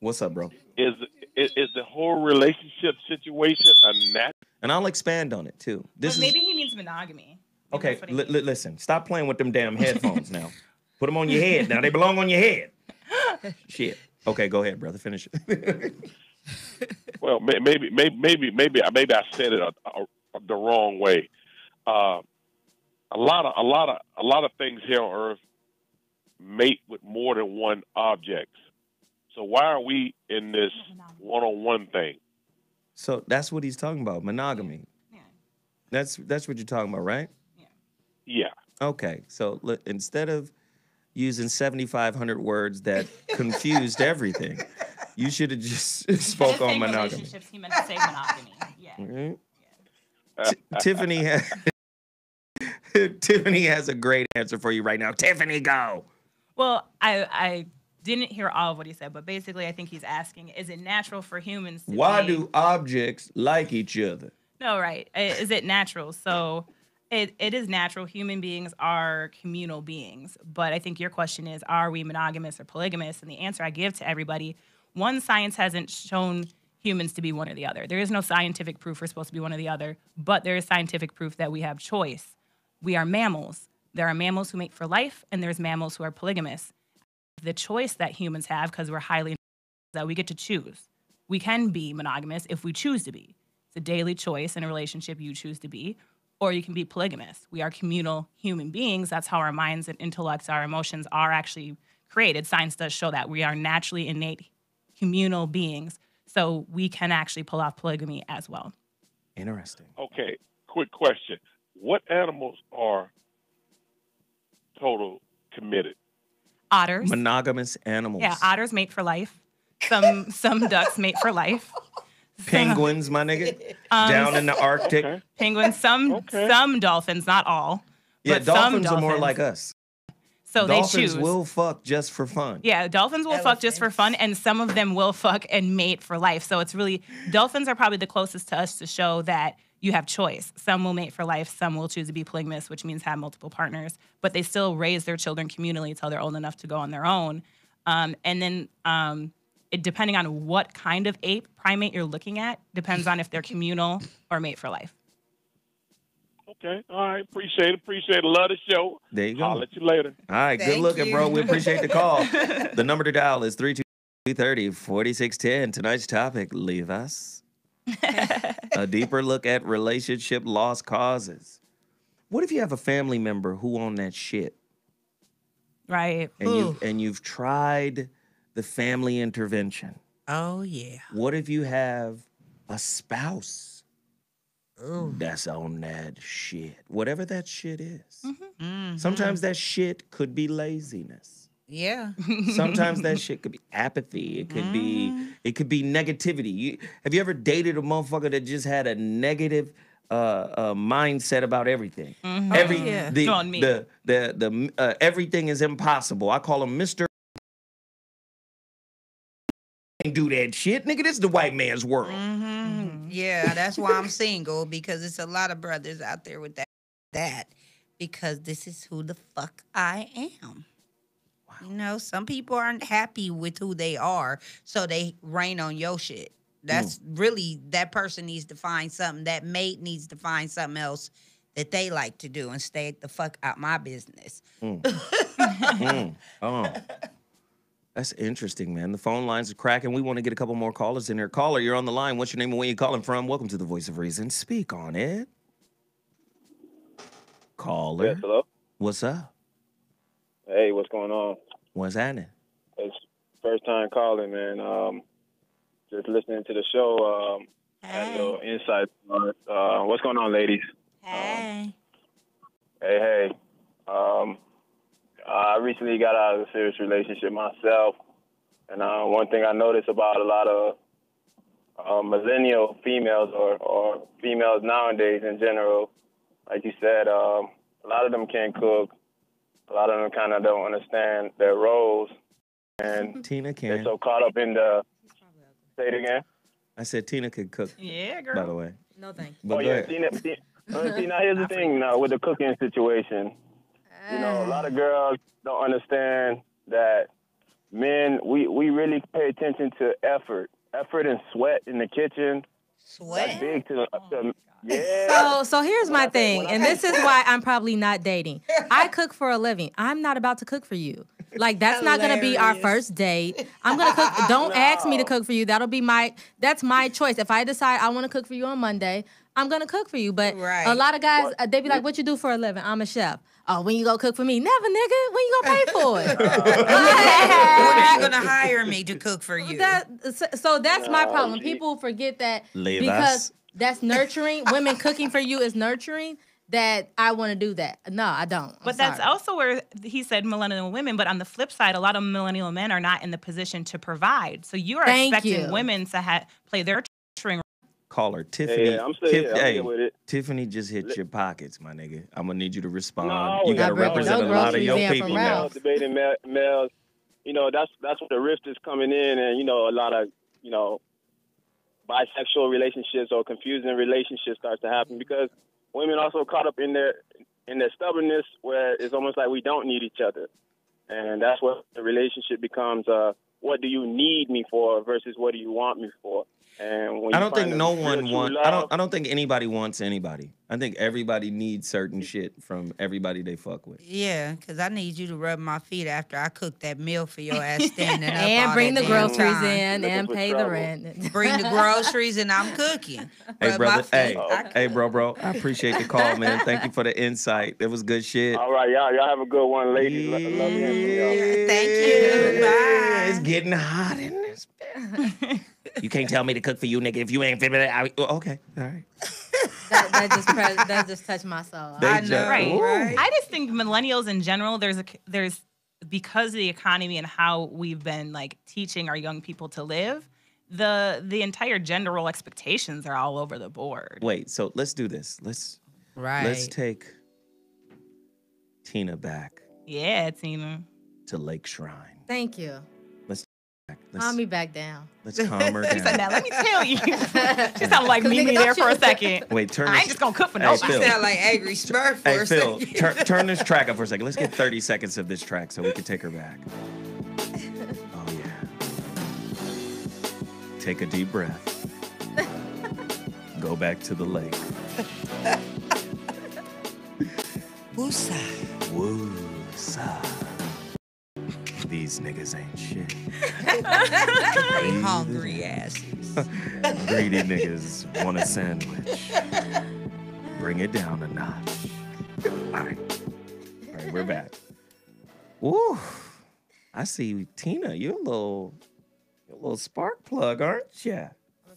What's up, bro? Is the whole relationship situation a natural? And I'll expand on it, too. Maybe he means monogamy. Maybe Okay, listen. Stop playing with them damn headphones now. Put them on your head now. They belong on your head. Shit. Okay, go ahead, brother. Finish it. Well, maybe I said it the wrong way. A lot of things here on Earth mate with more than one object. So why are we in this one-on-one thing? So that's what he's talking about, monogamy. Yeah. That's what you're talking about, right? Yeah. Okay, so instead of using 7,500 words that confused everything, you should have just spoke on monogamy. Relationships, he meant to say monogamy. Yeah. Mm-hmm. Tiffany has a great answer for you right now. Tiffany, go. Well, I didn't hear all of what he said, but basically I think he's asking, is it natural for humans to Why do objects like each other? No, right. Is it natural? So it is natural. Human beings are communal beings. But I think your question is, are we monogamous or polygamous? And the answer I give to everybody, one, science hasn't shown humans to be one or the other. There is no scientific proof we're supposed to be one or the other, but there is scientific proof that we have choice. We are mammals. There are mammals who mate for life, and there's mammals who are polygamous. the choice that humans have, because we're highly, that we get to choose. We can be monogamous if we choose to be. It's a daily choice in a relationship you choose to be, or you can be polygamous. We are communal human beings. That's how our minds and intellects, our emotions are actually created. Science does show that we are naturally innate communal beings. So we can actually pull off polygamy as well. Interesting. Okay, quick question. What animals are total committed? Otters. Monogamous animals. Yeah, otters mate for life. Some ducks mate for life. Penguins, my nigga. Down in the Arctic. Okay. Penguins, some dolphins, not all. Yeah, but dolphins some are more like us. So dolphins they choose. will fuck just for fun. Yeah, dolphins will fuck just for fun, and some of them will fuck and mate for life. So it's really, dolphins are probably the closest to us to show that you have choice. Some will mate for life, some will choose to be polygamous, which means have multiple partners, but they still raise their children communally until they're old enough to go on their own. And then depending on what kind of primate you're looking at, depends on if they're communal or mate for life. Okay. All right. Appreciate it. Love the show. There you go. I'll let you later. All right. Good looking, bro. We appreciate the call. The number to dial is 322-30-4610. Tonight's topic, leave us. A deeper look at relationship lost causes. What if you have a family member who on that shit? Right. And you've tried the family intervention. Oh, yeah. What if you have a spouse that's on that shit? Whatever that shit is. Mm-hmm. Sometimes that shit could be laziness. Yeah. Sometimes that shit could be apathy. It could be negativity. Have you ever dated a motherfucker that just had a negative mindset about everything? Everything is impossible. I call him Mr. Do that shit, nigga. This is the white man's world. Yeah, that's why I'm single, because it's a lot of brothers out there with that because this is who the fuck I am. Wow. You know, some people aren't happy with who they are, so they rain on your shit. That's really, that person needs to find something, that mate needs to find something else that they like to do and stay the fuck out my business. Oh. That's interesting, man. The phone lines are cracking. We want to get a couple more callers in here. Caller, you're on the line. What's your name and where you calling from? Welcome to the Voice of Reason. Speak on it. Caller. Yes, hello? What's up? Hey, what's going on? What's happening? It's first time calling, man. Just listening to the show. Had a little insight on it. What's going on, ladies? Hey. Hey. I recently got out of a serious relationship myself, and one thing I noticed about a lot of millennial females or females nowadays in general, like you said, a lot of them can't cook. A lot of them kind of don't understand their roles, and Tina can. They're so caught up in the. Say it again. I said Tina could cook. Yeah, girl. By the way. No thanks. Oh yeah, Tina. Now here's the thing. Now with the cooking situation. You know, a lot of girls don't understand that men, we really pay attention to effort and sweat in the kitchen. Sweat? That's big to yeah. So here's my thing, and this is why I'm probably not dating. I cook for a living. I'm not about to cook for you. Like, that's not going to be our first date. I'm going to cook. Don't ask me to cook for you. That's my choice. If I decide I want to cook for you on Monday, I'm going to cook for you. But a lot of guys, they be like, what you do for a living? I'm a chef. Oh, when you go cook for me? Never, nigga. When you gonna pay for it? When are you gonna hire me to cook for you? So that's my problem. People forget that because that's nurturing. Women cooking for you is nurturing. That I want to do that. No, I don't. But that's also where he said millennial women. But on the flip side, a lot of millennial men are not in the position to provide. So you are expecting women to play their nurturing. Caller, Tiffany. Yeah, I'm still here with it. Tiffany just hit your pockets, my nigga. I'm gonna need you to respond. No, you gotta represent a lot of your people now. Debating males, you know, that's what the rift is coming in, and you know, a lot of bisexual relationships or confusing relationships starts to happen because women also caught up in their stubbornness, where it's almost like we don't need each other, and that's what the relationship becomes. What do you need me for versus what do you want me for? And when I don't think no one wants. I don't think anybody wants anybody. I think everybody needs certain shit from everybody they fuck with. Yeah, because I need you to rub my feet after I cook that meal for your ass standing up And all bring that the damn groceries time. in and pay the rent. Bring the groceries and I'm cooking. Hey, Rub brother. my feet. Hey, bro. I appreciate the call, man. Thank you for the insight. It was good shit. All right, y'all have a good one, ladies. Love hearing from y'all. Thank you. Bye. It's getting hot in this bitch. You can't tell me to cook for you, nigga, if you ain't fit it. Okay, all right. That just touched my soul. They just- Right. Ooh. I just think millennials in general, there's because of the economy and how we've been like teaching our young people to live, the entire gender role expectations are all over the board. Wait, so let's do this. Let's take Tina back Yeah, Tina. to Lake Shrine. Thank you. Let's Calm me back down. let's calm her She said, down. now let me tell you. She sounded like Mimi there for a second. Wait, turn I this- ain't just gonna cook for Hey, nobody. Phil. Sound like Angry Smurf for Hey, a Phil, second. turn this track up for a second. Let's get 30 seconds of this track so we can take her back. Oh, yeah. Take a deep breath. Go back to the lake. Woosah. Woosah. These niggas ain't shit. They hungry asses. Greedy niggas want a sandwich. Bring it down a notch. All right, we're back. Woo! I see Tina. You're a little spark plug, aren't you?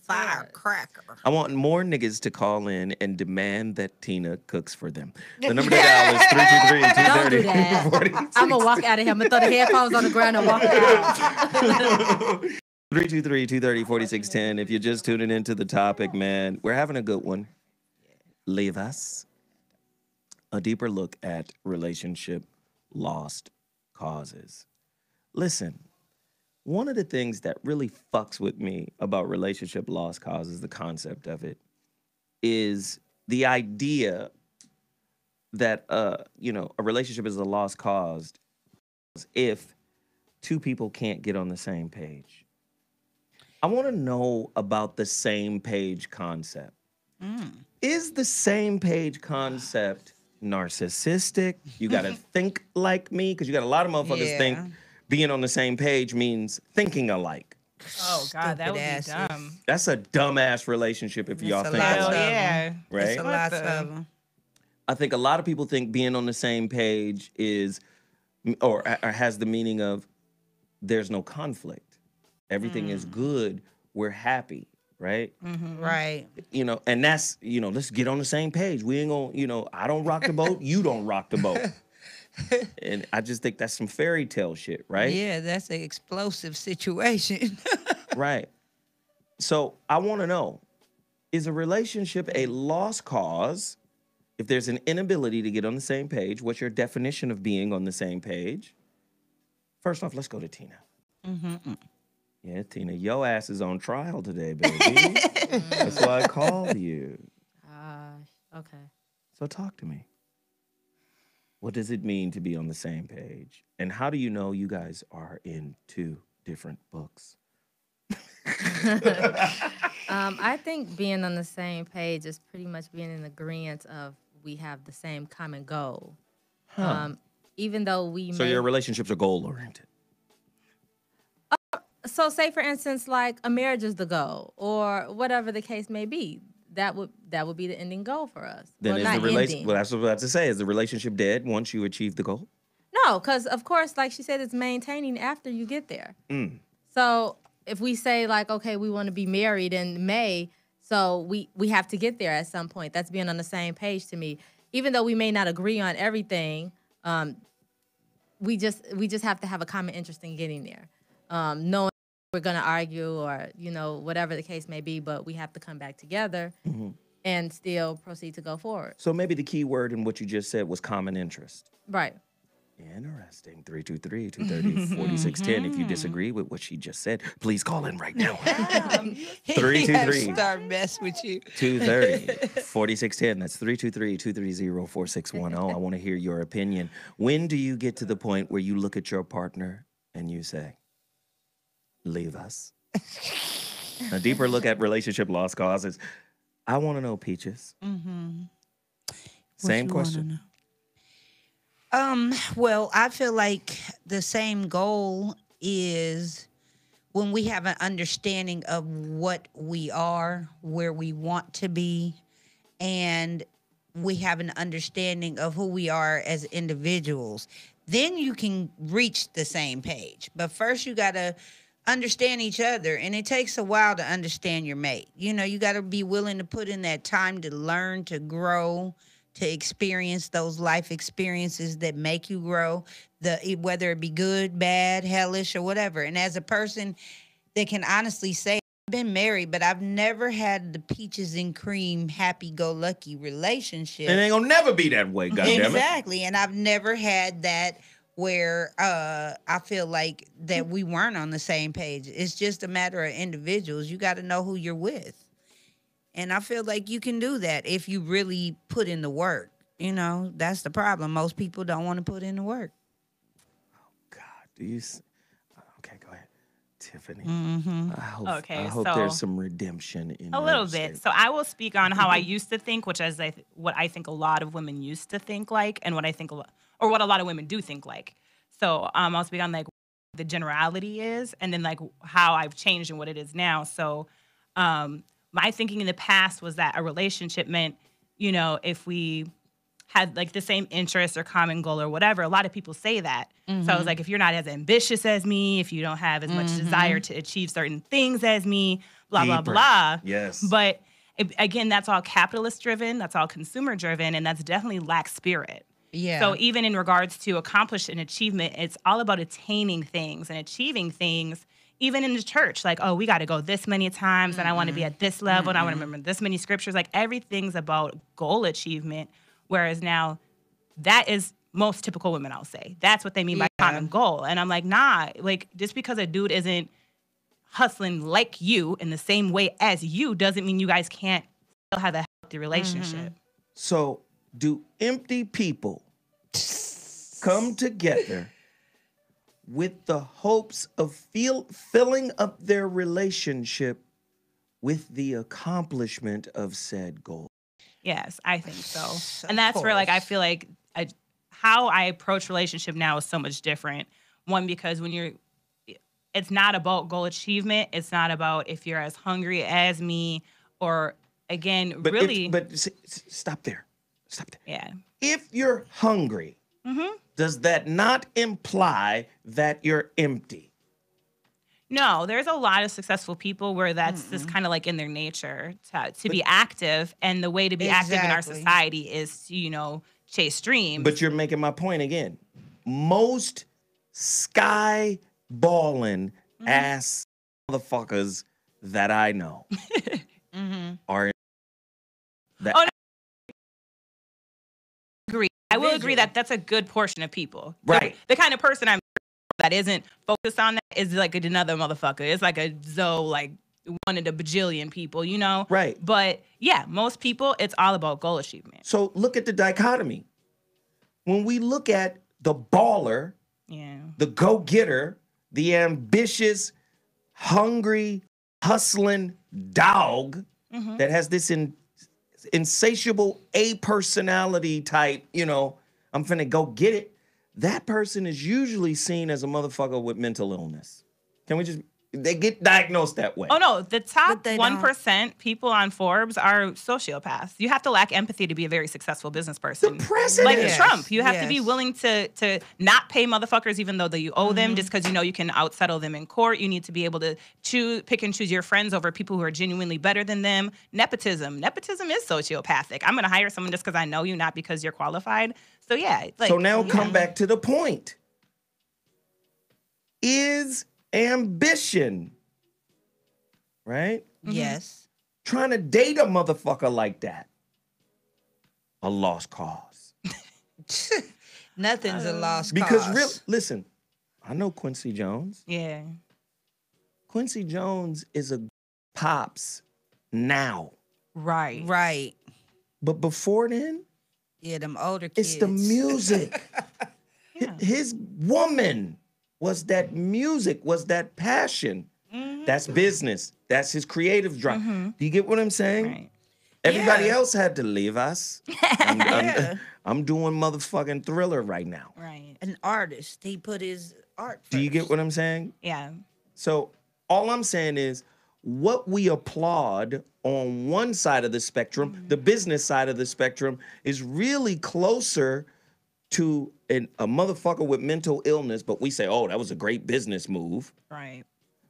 Firecracker. I want more niggas to call in and demand that Tina cooks for them. The number to dial is 323-230. Don't do that. I'm going to walk out of here. I'm going to throw the headphones on the ground and walk out. 323-230-4610. If you're just tuning into the topic, man, we're having a good one. Leave us a deeper look at relationship lost causes. Listen, one of the things that really fucks with me about relationship lost causes, the concept of it, is the idea that a relationship is a lost cause if two people can't get on the same page. I want to know about the same page concept. Is the same page concept narcissistic? You got to think like me? Because you got a lot of motherfuckers think being on the same page means thinking alike. Oh, God, that would be dumb. That's a dumbass relationship if y'all think Hell alike. yeah. Right? It's a lot of them. I think a lot of people think being on the same page is, or has the meaning of there's no conflict. Everything is good. We're happy, right? Right. And that's, let's get on the same page. We ain't gonna, I don't rock the boat. You don't rock the boat. And I just think that's some fairy tale shit, right? Yeah, that's an explosive situation. Right. So I want to know, is a relationship a lost cause if there's an inability to get on the same page? What's your definition of being on the same page? First off, let's go to Tina. Yeah, Tina, your ass is on trial today, baby. That's why I called you. Okay. So talk to me. What does it mean to be on the same page? And how do you know you guys are in two different books? I think being on the same page is pretty much being in agreement of we have the same common goal. Huh. Even though we So your relationships are goal-oriented? So say for instance, like a marriage is the goal or whatever the case may be. That would be the ending goal for us. Then well, is not the relationship, ending. well, that's what I was about to say. Is the relationship dead once you achieve the goal? No, because of course, like she said, it's maintaining after you get there. Mm. So if we say like, okay, we want to be married in May, so we have to get there at some point. That's being on the same page to me. Even though we may not agree on everything, we just have to have a common interest in getting there. Knowing we're gonna argue or whatever the case may be, but we have to come back together and still proceed to go forward. So maybe the key word in what you just said was common interest. Right. Interesting. 323-230-4610. If you disagree with what she just said, please call in right now. 323. Start mess with you. 230-4610. That's 323-230-4610. I want to hear your opinion. When do you get to the point where you look at your partner and you say, leave us? A deeper look at relationship lost causes. I want to know, Peaches. Same you question. wanna know? Well, I feel like the same goal is when we have an understanding of what we are, where we want to be, and we have an understanding of who we are as individuals, then you can reach the same page. But first you got to understand each other, and it takes a while to understand your mate. You know, you got to be willing to put in that time to learn, to grow, to experience those life experiences that make you grow, whether it be good, bad, hellish, or whatever. And as a person that can honestly say, I've been married, but I've never had the peaches and cream, happy-go-lucky relationship. It ain't gonna never be that way, goddammit. Exactly. And I've never had that where I feel like that we weren't on the same page. It's just a matter of individuals. You got to know who you're with. And I feel like you can do that if you really put in the work. You know, that's the problem. Most people don't want to put in the work. Do you? Okay, go ahead, Tiffany. Mm-hmm. I hope there's some redemption in a your little bit. statement. So I will speak on how I used to think, which is what I think a lot of women used to think like, and what I think or what a lot of women do think like. So I'll speak on like the generality is, and then like how I've changed and what it is now. So my thinking in the past was that a relationship meant, you know, if we had like the same interests or common goal or whatever. A lot of people say that. Mm-hmm. So I was like, if you're not as ambitious as me, if you don't have as much desire to achieve certain things as me, blah, blah, blah. Yes. But again, that's all capitalist driven. That's all consumer driven. And that's definitely lack spirit. Yeah. So even in regards to accomplish an achievement, it's all about attaining things and achieving things. Even in the church, like, oh, we got to go this many times, and I want to be at this level, and I want to remember this many scriptures. Like, everything's about goal achievement, whereas now that is most typical women, I'll say. That's what they mean by common goal. And I'm like, nah, like, just because a dude isn't hustling like you in the same way as you doesn't mean you guys can't still have a healthy relationship. So, do empty people come together with the hopes of filling up their relationship with the accomplishment of said goal? Yes, I think so. And that's where, like, I feel like how I approach relationship now is so much different. One, because when it's not about goal achievement. It's not about if you're as hungry as me or, again, really. Stop there. Stop there. Yeah. If you're hungry, does that not imply that you're empty? No, there's a lot of successful people where that's just kind of like in their nature to be active. And the way to be active in our society is to, you know, chase dreams. But you're making my point again. Most sky balling ass motherfuckers that I know are that. Oh, no. I will agree that that's a good portion of people. Right. The kind of person I'm that isn't focused on that is like another motherfucker. It's like a Zoe, like one of the bajillion people, you know? Right. But yeah, most people, it's all about goal achievement. So look at the dichotomy. When we look at the baller, the go-getter, the ambitious, hungry, hustling dog that has this insatiable A-personality type, you know, I'm finna go get it. That person is usually seen as a motherfucker with mental illness. They get diagnosed that way. Oh, no. The top 1% people on Forbes are sociopaths. You have to lack empathy to be a very successful business person. The president. Like Trump. You have to be willing to not pay motherfuckers even though that you owe them just because you know you can outsettle them in court. You need to be able to pick and choose your friends over people who are genuinely better than them. Nepotism. Nepotism is sociopathic. I'm going to hire someone just because I know you, not because you're qualified. So, yeah. So now come back to the point. Is ambition, right? Yes. Trying to date a motherfucker like that, a lost cause. Nothing's a lost because cause. Listen, I know Quincy Jones. Yeah. Quincy Jones is a pops now. Right. Right. But before then, them older kids. It's the music. His woman was that music, was that passion. That's business. That's his creative drive. Do you get what I'm saying? Right. Everybody else had to leave us. I'm doing motherfucking Thriller right now. Right. An artist. He put his art first. Do you get what I'm saying? Yeah. So all I'm saying is what we applaud on one side of the spectrum, the business side of the spectrum, is really closer to a motherfucker with mental illness, but we say, oh, that was a great business move. Right.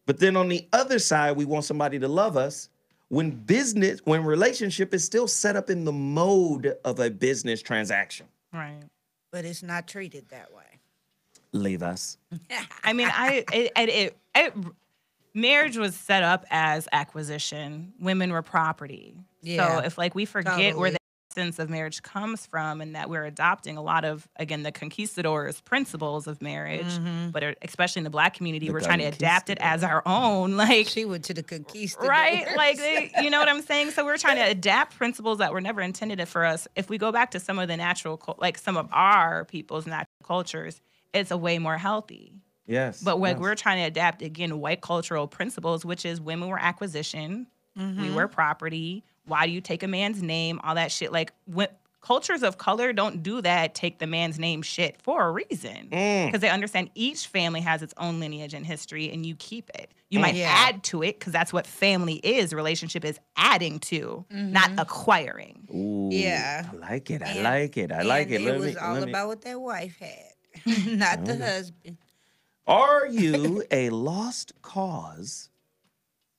But then on the other side, we want somebody to love us when relationship is still set up in the mode of a business transaction. Right. But it's not treated that way. Leave us. I mean, marriage was set up as acquisition. Women were property. Yeah, So if we forget where the essence of marriage comes from, and that we're adopting a lot of, again, the conquistadors' principles of marriage, but especially in the Black community, we're trying to adapt it as our own. She went to the conquistadors. Right? You know what I'm saying? So we're trying to adapt principles that were never intended for us. If we go back to some of the natural, some of our people's natural cultures, it's a way more healthy. Yes. But we're trying to adapt, again, white cultural principles, which is women were acquisition, we were property. Why do you take a man's name? All that shit. Cultures of color don't do that, take the man's name shit for a reason. Because they understand each family has its own lineage and history, and you keep it. You might add to it, because that's what family is. Relationship is adding to, not acquiring. Ooh, Yeah. I like it. I like it. It was all about what that wife had, not the husband. Are you a lost cause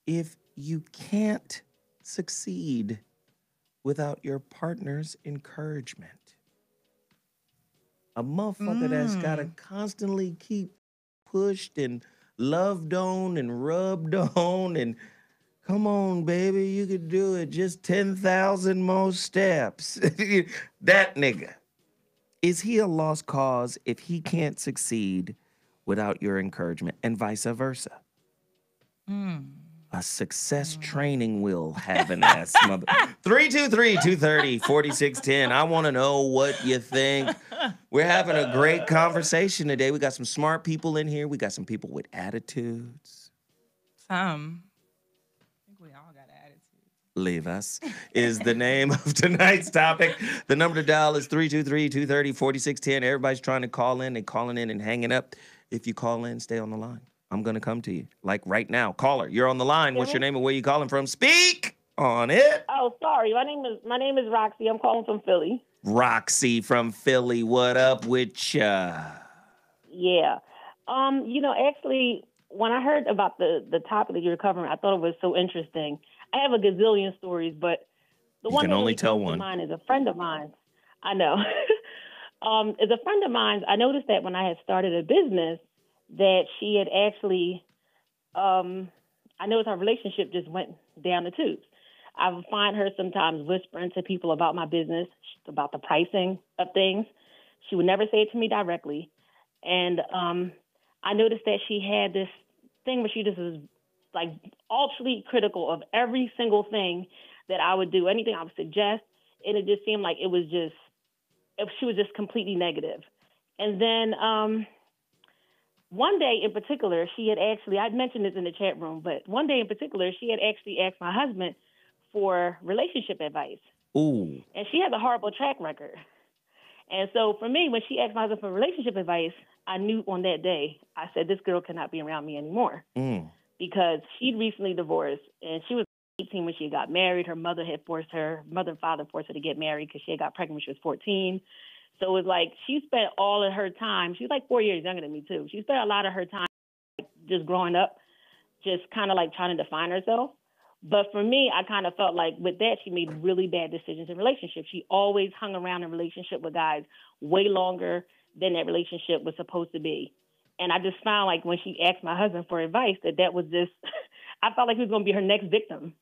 if you can't succeed without your partner's encouragement? A motherfucker that's got to constantly keep pushed and loved on and rubbed on and come on, baby, you could do it. Just 10,000 more steps. That nigga. Is he a lost cause if he can't succeed without your encouragement, and vice versa? A success training will have an ass mother. 323-230-4610. I want to know what you think. We're having a great conversation today. We got some smart people in here. We got some people with attitudes. I think we all got attitudes. Leave us is the name of tonight's topic. The number to dial is 323-230-4610. Everybody's trying to call in. They're calling in and hanging up. If you call in, stay on the line. I'm going to come to you, right now. Caller, you're on the line. What's your name and where you calling from? Speak on it. Oh, sorry. My name is Roxy. I'm calling from Philly. Roxy from Philly. What up with ya? Yeah. Actually, when I heard about the topic that you were covering, I thought it was so interesting. I have a gazillion stories, but the one that only tell one. Mine is a friend of mine. I know. As a friend of mine, I noticed that when I had started a business, that she had actually, I noticed our relationship just went down the tubes. I would find her sometimes whispering to people about my business, about the pricing of things. She would never say it to me directly. And I noticed that she had this thing where she just was ultra critical of every single thing that I would do, anything I would suggest. And it just seemed like she was just completely negative. And then one day in particular, I'd mentioned this in the chat room, but one day in particular, she had actually asked my husband for relationship advice. Ooh. And she has a horrible track record. And so for me, when she asked my husband for relationship advice, I knew on that day, I said, this girl cannot be around me anymore. Because she'd recently divorced, and she was 18 when she got married. Her mother and father forced her to get married because she had got pregnant when she was 14. So it was like she spent all of her time. She's 4 years younger than me, too. She spent a lot of her time just growing up, just kind of trying to define herself. But for me, I kind of felt like with that, she made really bad decisions in relationships. She always hung around in a relationship with guys way longer than that relationship was supposed to be. And I just found when she asked my husband for advice, that was just, I felt like he was going to be her next victim.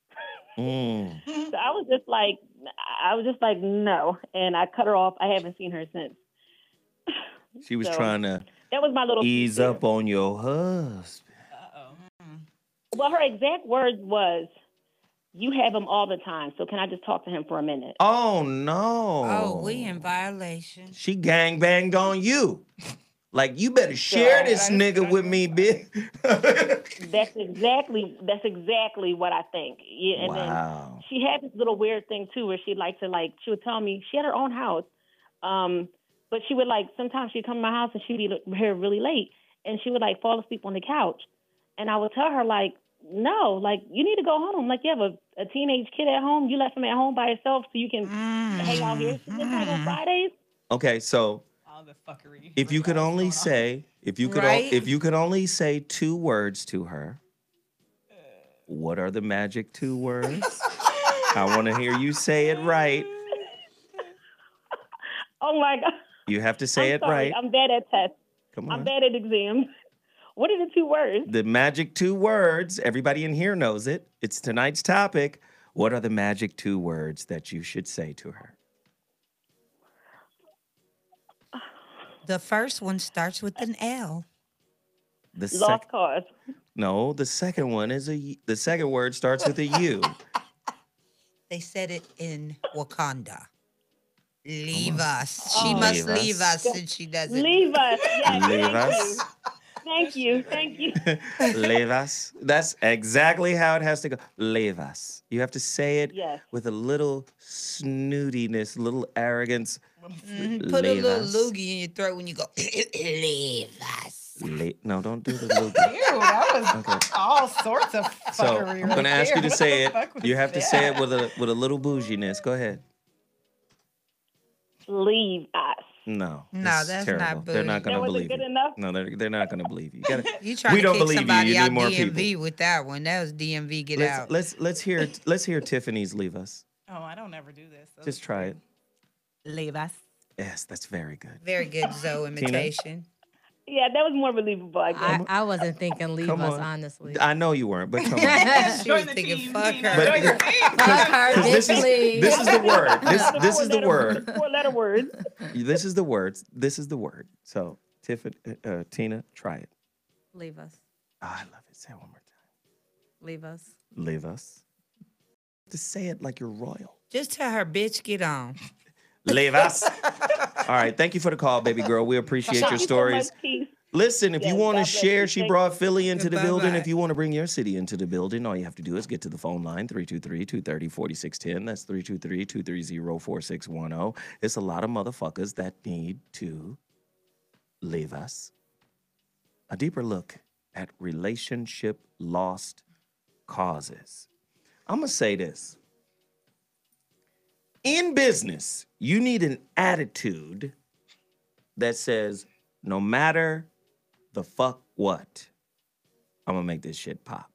So I was just like, no. And I cut her off. I haven't seen her since. She was trying to that was my little ease up on your husband. Well, her exact words was, you have him all the time, so can I just talk to him for a minute? Oh, no. Oh, we in violation. She gangbanged on you. You better share this nigga with me, bitch. That's exactly what I think. Yeah, and wow. then she had this little weird thing too, where she would tell me she had her own house, but she would sometimes she'd come to my house and she'd be here really late, and she would fall asleep on the couch, and I would tell her no, you need to go home. You have a teenage kid at home. You left him at home by himself so you can hang out here on Fridays. Okay, so all the fuckery. If you could only say, if you could only say 2 words to her, what are the magic 2 words? I want to hear you say it right. Oh my God. You have to say it right. I'm bad at tests. Come on. I'm bad at exams. What are the 2 words? The magic 2 words. Everybody in here knows it. It's tonight's topic. What are the magic 2 words that you should say to her? The first one starts with an L. Lost cause. No, the second one is the second word starts with a U. They said it in Wakanda. Leave us. She must leave us since she doesn't. Leave us. Yes, leave us. Thank you. Thank you. Leave us. That's exactly how it has to go. Leave us. You have to say it with a little snootiness, a little arrogance. Put a little loogie in your throat when you go, leave us. No, don't do the loogie. Ew, that was all sorts of fuckery. So I'm going to ask you to say it. You have to say it with a little bouginess. Go ahead. Leave us. No, that's terrible. not bougie. They're not going to believe good you. enough? No, they're not going to believe you. You trying we to don't kick believe somebody you. You out need more DMV people. with that one. That was DMV. Get out. Let's hear Tiffany's leave us. Oh, I don't ever do this. Just try it. Leave us. Yes, that's very good. Very good, Zoe imitation. Yeah, that was more believable, I guess. I wasn't thinking leave us, honestly. I know you weren't, but come on. She was thinking, fuck her. Fuck her, bitch, please. This is the word. This is the word. 4-letter words. This is the words. This is the word. So, Tiffany, Tina, try it. Leave us. Oh, I love it. Say it one more time. Leave us. Leave us. Just say it like you're royal. Just tell her, bitch, get on. Leave us. All right. Thank you for the call, baby girl. We appreciate your stories. Listen, if you want to share, she brought Philly into the building. If you want to bring your city into the building, all you have to do is get to the phone line, 323-230-4610. That's 323-230-4610. It's a lot of motherfuckers that need to leave us. A deeper look at relationship lost causes. I'm going to say this. In business, you need an attitude that says, no matter the fuck what, I'm going to make this shit pop.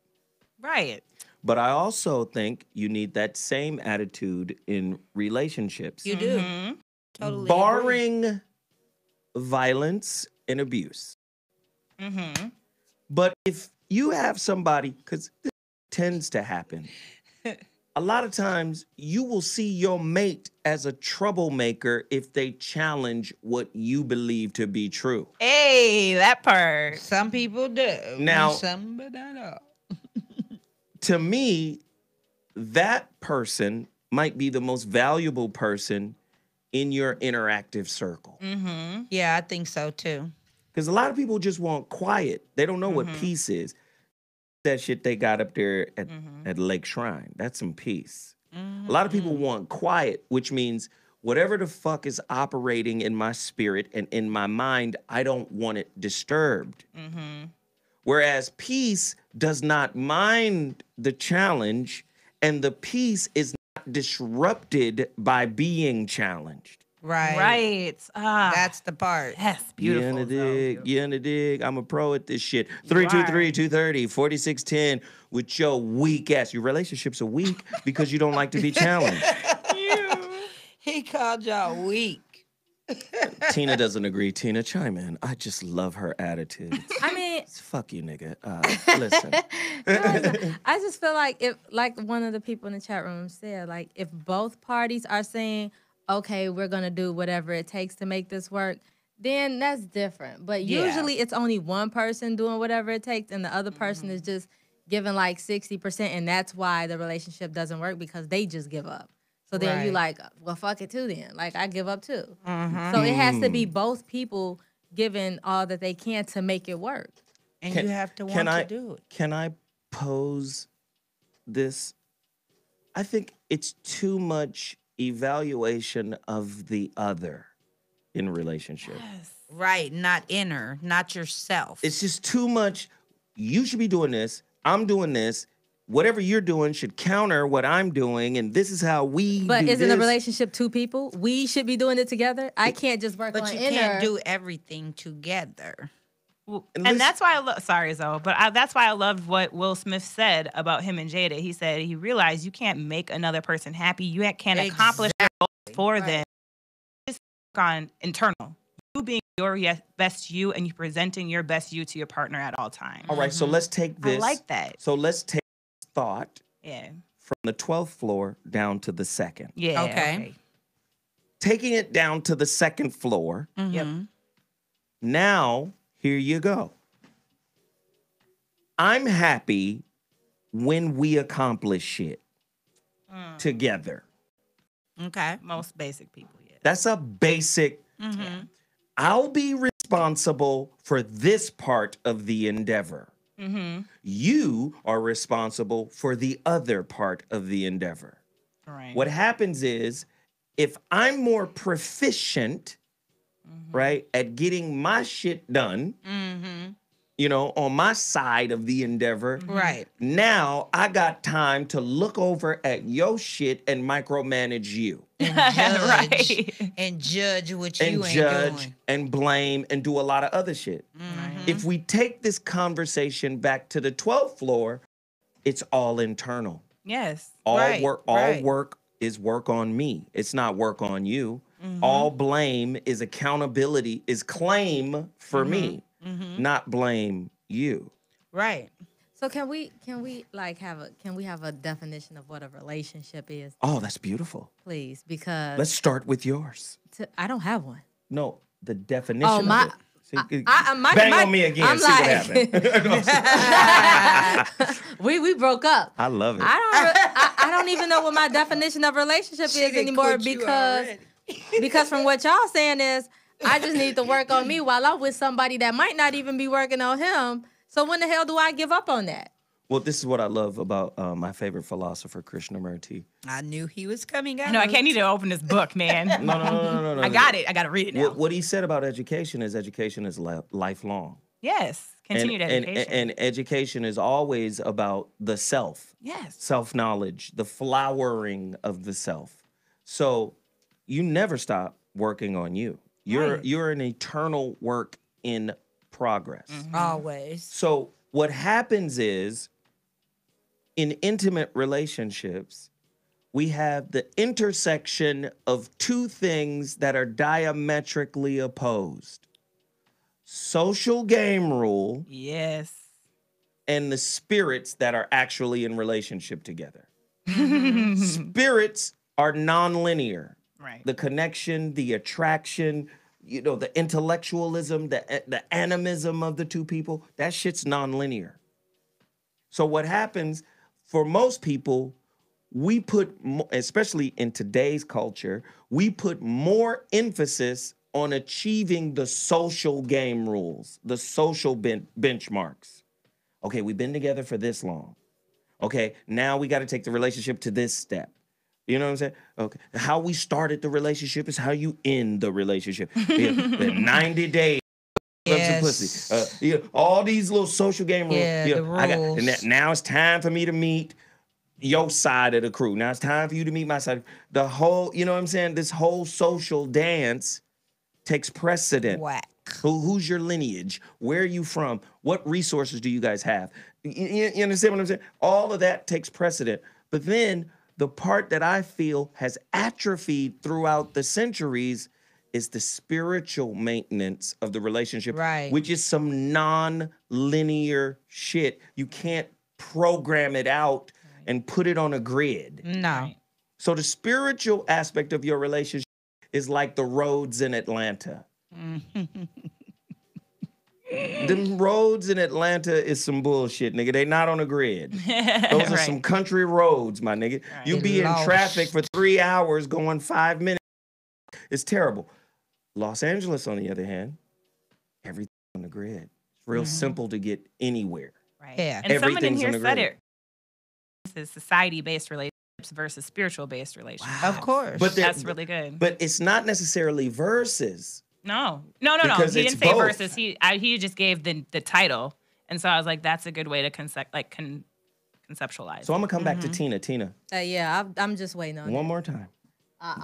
Right. But I also think you need that same attitude in relationships. You do. Totally. Barring violence and abuse. Mm-hmm. But if you have somebody, because this tends to happen, a lot of times you will see your mate as a troublemaker if they challenge what you believe to be true. Hey, that part. Some people do. Now, some but not all. To me, that person might be the most valuable person in your interactive circle. Mm-hmm. Yeah, I think so too. Because a lot of people just want quiet. They don't know what peace is. That shit they got up there at Lake Shrine. That's some peace. A lot of people want quiet, which means whatever the fuck is operating in my spirit and in my mind, I don't want it disturbed. Whereas peace does not mind the challenge, and the peace is not disrupted by being challenged. Right. Right. That's the part. Yes, beautiful. You in the dig. You in the dig. I'm a pro at this shit. 323-230-4610 with your weak ass. Your relationships are weak because you don't like to be challenged. He called y'all weak. Tina doesn't agree. Tina, chime in. I just love her attitude. I mean, fuck you, nigga. Listen. I just feel like if, like one of the people in the chat room said, like if both parties are saying, okay, we're going to do whatever it takes to make this work, then that's different. But usually it's only one person doing whatever it takes and the other person is just giving like 60%. And that's why the relationship doesn't work because they just give up. So then you're like, well, fuck it too then. Like, I give up too. So it has to be both people giving all that they can to make it work. And you have to want to do it. Can I pose this I think it's too much evaluation of the other in relationship. Yes. Right, not inner, not yourself. It's just too much. You should be doing this. I'm doing this. Whatever you're doing should counter what I'm doing, and this is how we But do isn't this. a relationship two people? We should be doing it together. I can't just work on But you inner. can't do everything together. And that's why sorry, Zoe, but that's why I loved what Will Smith said about him and Jada. He said he realized you can't make another person happy. You can't accomplish your goals for them. Just work on internal. You being your best you and you presenting your best you to your partner at all times. All right, so let's take this. I like that. So let's take this thought Yeah. from the 12th floor down to the second. Yeah. Okay. Taking it down to the second floor. Yep. Now, here you go. I'm happy when we accomplish shit together. Okay. Most basic people, yeah. That's a basic. I'll be responsible for this part of the endeavor. You are responsible for the other part of the endeavor. Right. What happens is, if I'm more proficient, right, at getting my shit done, you know, on my side of the endeavor, Right. now I got time to look over at your shit and micromanage you. And judge, and judge what you And ain't judge doing. and blame and do a lot of other shit. If we take this conversation back to the 12th floor, it's all internal. Yes. All Right, work is work on me. It's not work on you. All blame is accountability, is claim for me, not blame you. Right. So can we like have a definition of what a relationship is? Oh, that's beautiful. Please, because Let's start with yours. I don't have one. No, the definition Oh, my- of it. See, my bang on me again. I'm See what happened. we broke up. I love it. I don't even know what my definition of relationship is anymore because from what y'all saying is I just need to work on me while I'm with somebody that might not even be working on him. So when the hell do I give up on that? Well, this is what I love about my favorite philosopher, Krishnamurti. I knew he was coming out. No, I can't need to open this book, man. No. I got it. I got to read it now. What he said about education is lifelong. Yes. Continued education. And education is always about the self. Yes. Self-knowledge, the flowering of the self. So you never stop working on you. You're an eternal work in progress. Always. So what happens is, in intimate relationships, we have the intersection of two things that are diametrically opposed. Social game rule. Yes. And the spirits that are actually in relationship together. Spirits are nonlinear. Right. The connection, the attraction, you know, the intellectualism, the animism of the two people, that shit's nonlinear. So what happens for most people, we put, especially in today's culture, we put more emphasis on achieving the social game rules, the social benchmarks. Okay, we've been together for this long. Okay, now we got to take the relationship to this step. You know what I'm saying? Okay, how we started the relationship is how you end the relationship. The 90 days. Yes. Pussy. All these little social game rules. Yeah, the rules. Now it's time for me to meet your side of the crew. Now it's time for you to meet my side. The whole, you know what I'm saying? This whole social dance takes precedent. Whack. Who's your lineage? Where are you from? What resources do you guys have? You understand what I'm saying? All of that takes precedent. But then the part that I feel has atrophied throughout the centuries is the spiritual maintenance of the relationship, right? Which is some non-linear shit. You can't program it out and put it on a grid. No. Right. So the spiritual aspect of your relationship is like the roads in Atlanta. Them roads in Atlanta is some bullshit, nigga. They not on a grid. Those are some country roads, my nigga. Right. You be in traffic for 3 hours going 5 minutes. It's terrible. Los Angeles, on the other hand, everything on the grid. It's real simple to get anywhere. Right. Yeah. And someone in here said it. This is society-based relationships. versus spiritual based relationships. Of course. But that's really good. But it's not necessarily verses. No. Because He it's didn't say both. versus. He just gave the title, and so I was like, that's a good way to conceptualize. So I'm gonna come back to Tina. Tina, Yeah, I'm just waiting on one it. more time.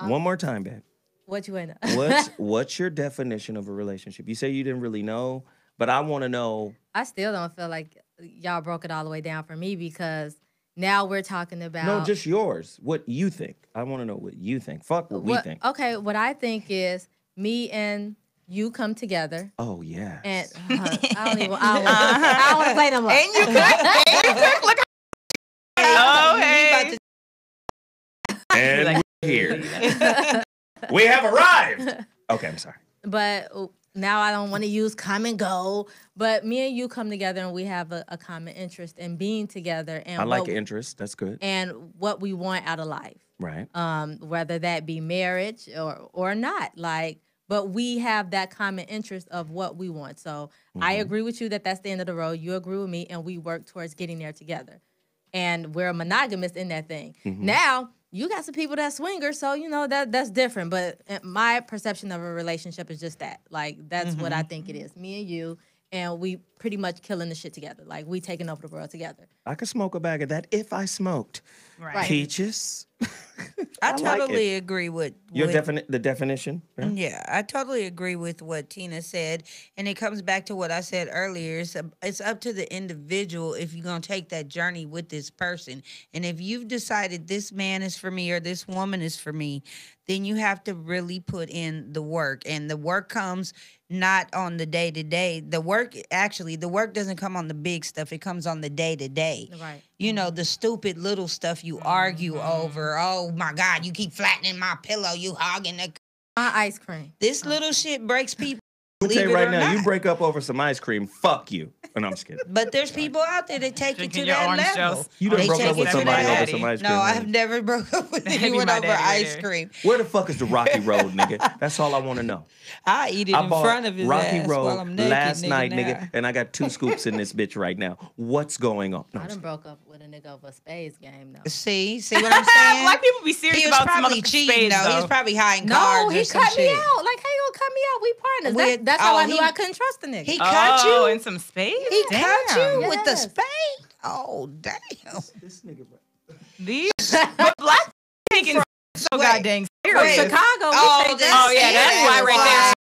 One more time, babe. What you waiting on? What's your definition of a relationship? You say you didn't really know, but I want to know. I still don't feel like y'all broke it all the way down for me because now we're talking about. No, just yours. What you think? I want to know what you think. Fuck what we think. Okay, what I think is me and you come together. Oh yeah. And I don't want to play no more. And you could. Look. Oh, hey. And we're here. We have arrived. Okay, I'm sorry. But now I don't want to use come and go. But me and you come together and we have a common interest in being together. And I like interest. That's good. And what we want out of life. Right. Whether that be marriage or not. But we have that common interest of what we want. So I agree with you that that's the end of the road. You agree with me, and we work towards getting there together. And we're monogamous in that thing. Now, you got some people that swingers, so that's different. But my perception of a relationship is just that. That's what I think it is. Me and you, and we pretty much killing the shit together. We taking over the world together. I could smoke a bag of that if I smoked. Right. Peaches. I like totally it. agree with the definition. Right? Yeah, I totally agree with what Tina said, and it comes back to what I said earlier. It's up to the individual if you're gonna take that journey with this person, and if you've decided this man is for me or this woman is for me, then you have to really put in the work, and the work comes not on the day to day. The work doesn't come on the big stuff. It comes on the day to day. Right. The stupid little stuff you argue over. Oh my God, you keep flattening my pillow. You hogging my ice cream. This little shit breaks people. I'll tell you right now, you break up over some ice cream, fuck you. And I'm just kidding. But there's people out there that take it to your that orange level. juice. You done They broke take up with it to somebody that. over some ice cream. No, right? I've never broke up with That'd be anyone my over daddy right ice there. cream. Where the fuck is the Rocky Road, nigga? That's all I want to know. I eat it I in bought front of his Rocky ass Road while I'm naked, last night, now. nigga, and I got 2 scoops in this bitch right now. What's going on? No, I done broke up with a nigga over a spades game, though. See what I'm saying? Black people be serious He was about some probably motherfucking cheating, spades, though. He was though. probably high in No, cards he or some cut me shit. out. Like, how you gonna cut me out? We partners. With- That's how oh, I knew he- I couldn't trust the nigga. He cut you? in some spades? He cut you with the Yes. spade? Oh, damn. This nigga. These but black taking so goddamn serious. Chicago, we Oh, take that's- that. Oh yeah, that's why right there.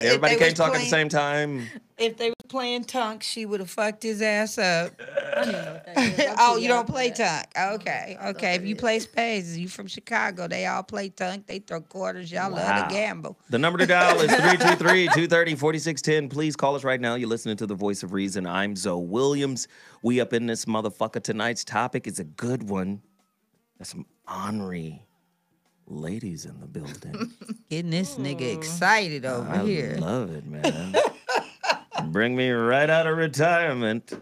Everybody they can't was talk at the playing- same time. If they were playing tunk, she would have fucked his ass up. I don't even know what that is. I'm Oh, too you young don't for play that. tunk. Okay. If you play spades, you from Chicago, they all play tunk. They throw quarters. Y'all love to gamble. The number to dial is 323-230-4610. Please call us right now. You're listening to The Voice of Reason. I'm Zoe Williams. We up in this motherfucker. Tonight's topic is a good one. There's some ornery ladies in the building. Getting this nigga excited over here. I love it, man. Bring me right out of retirement.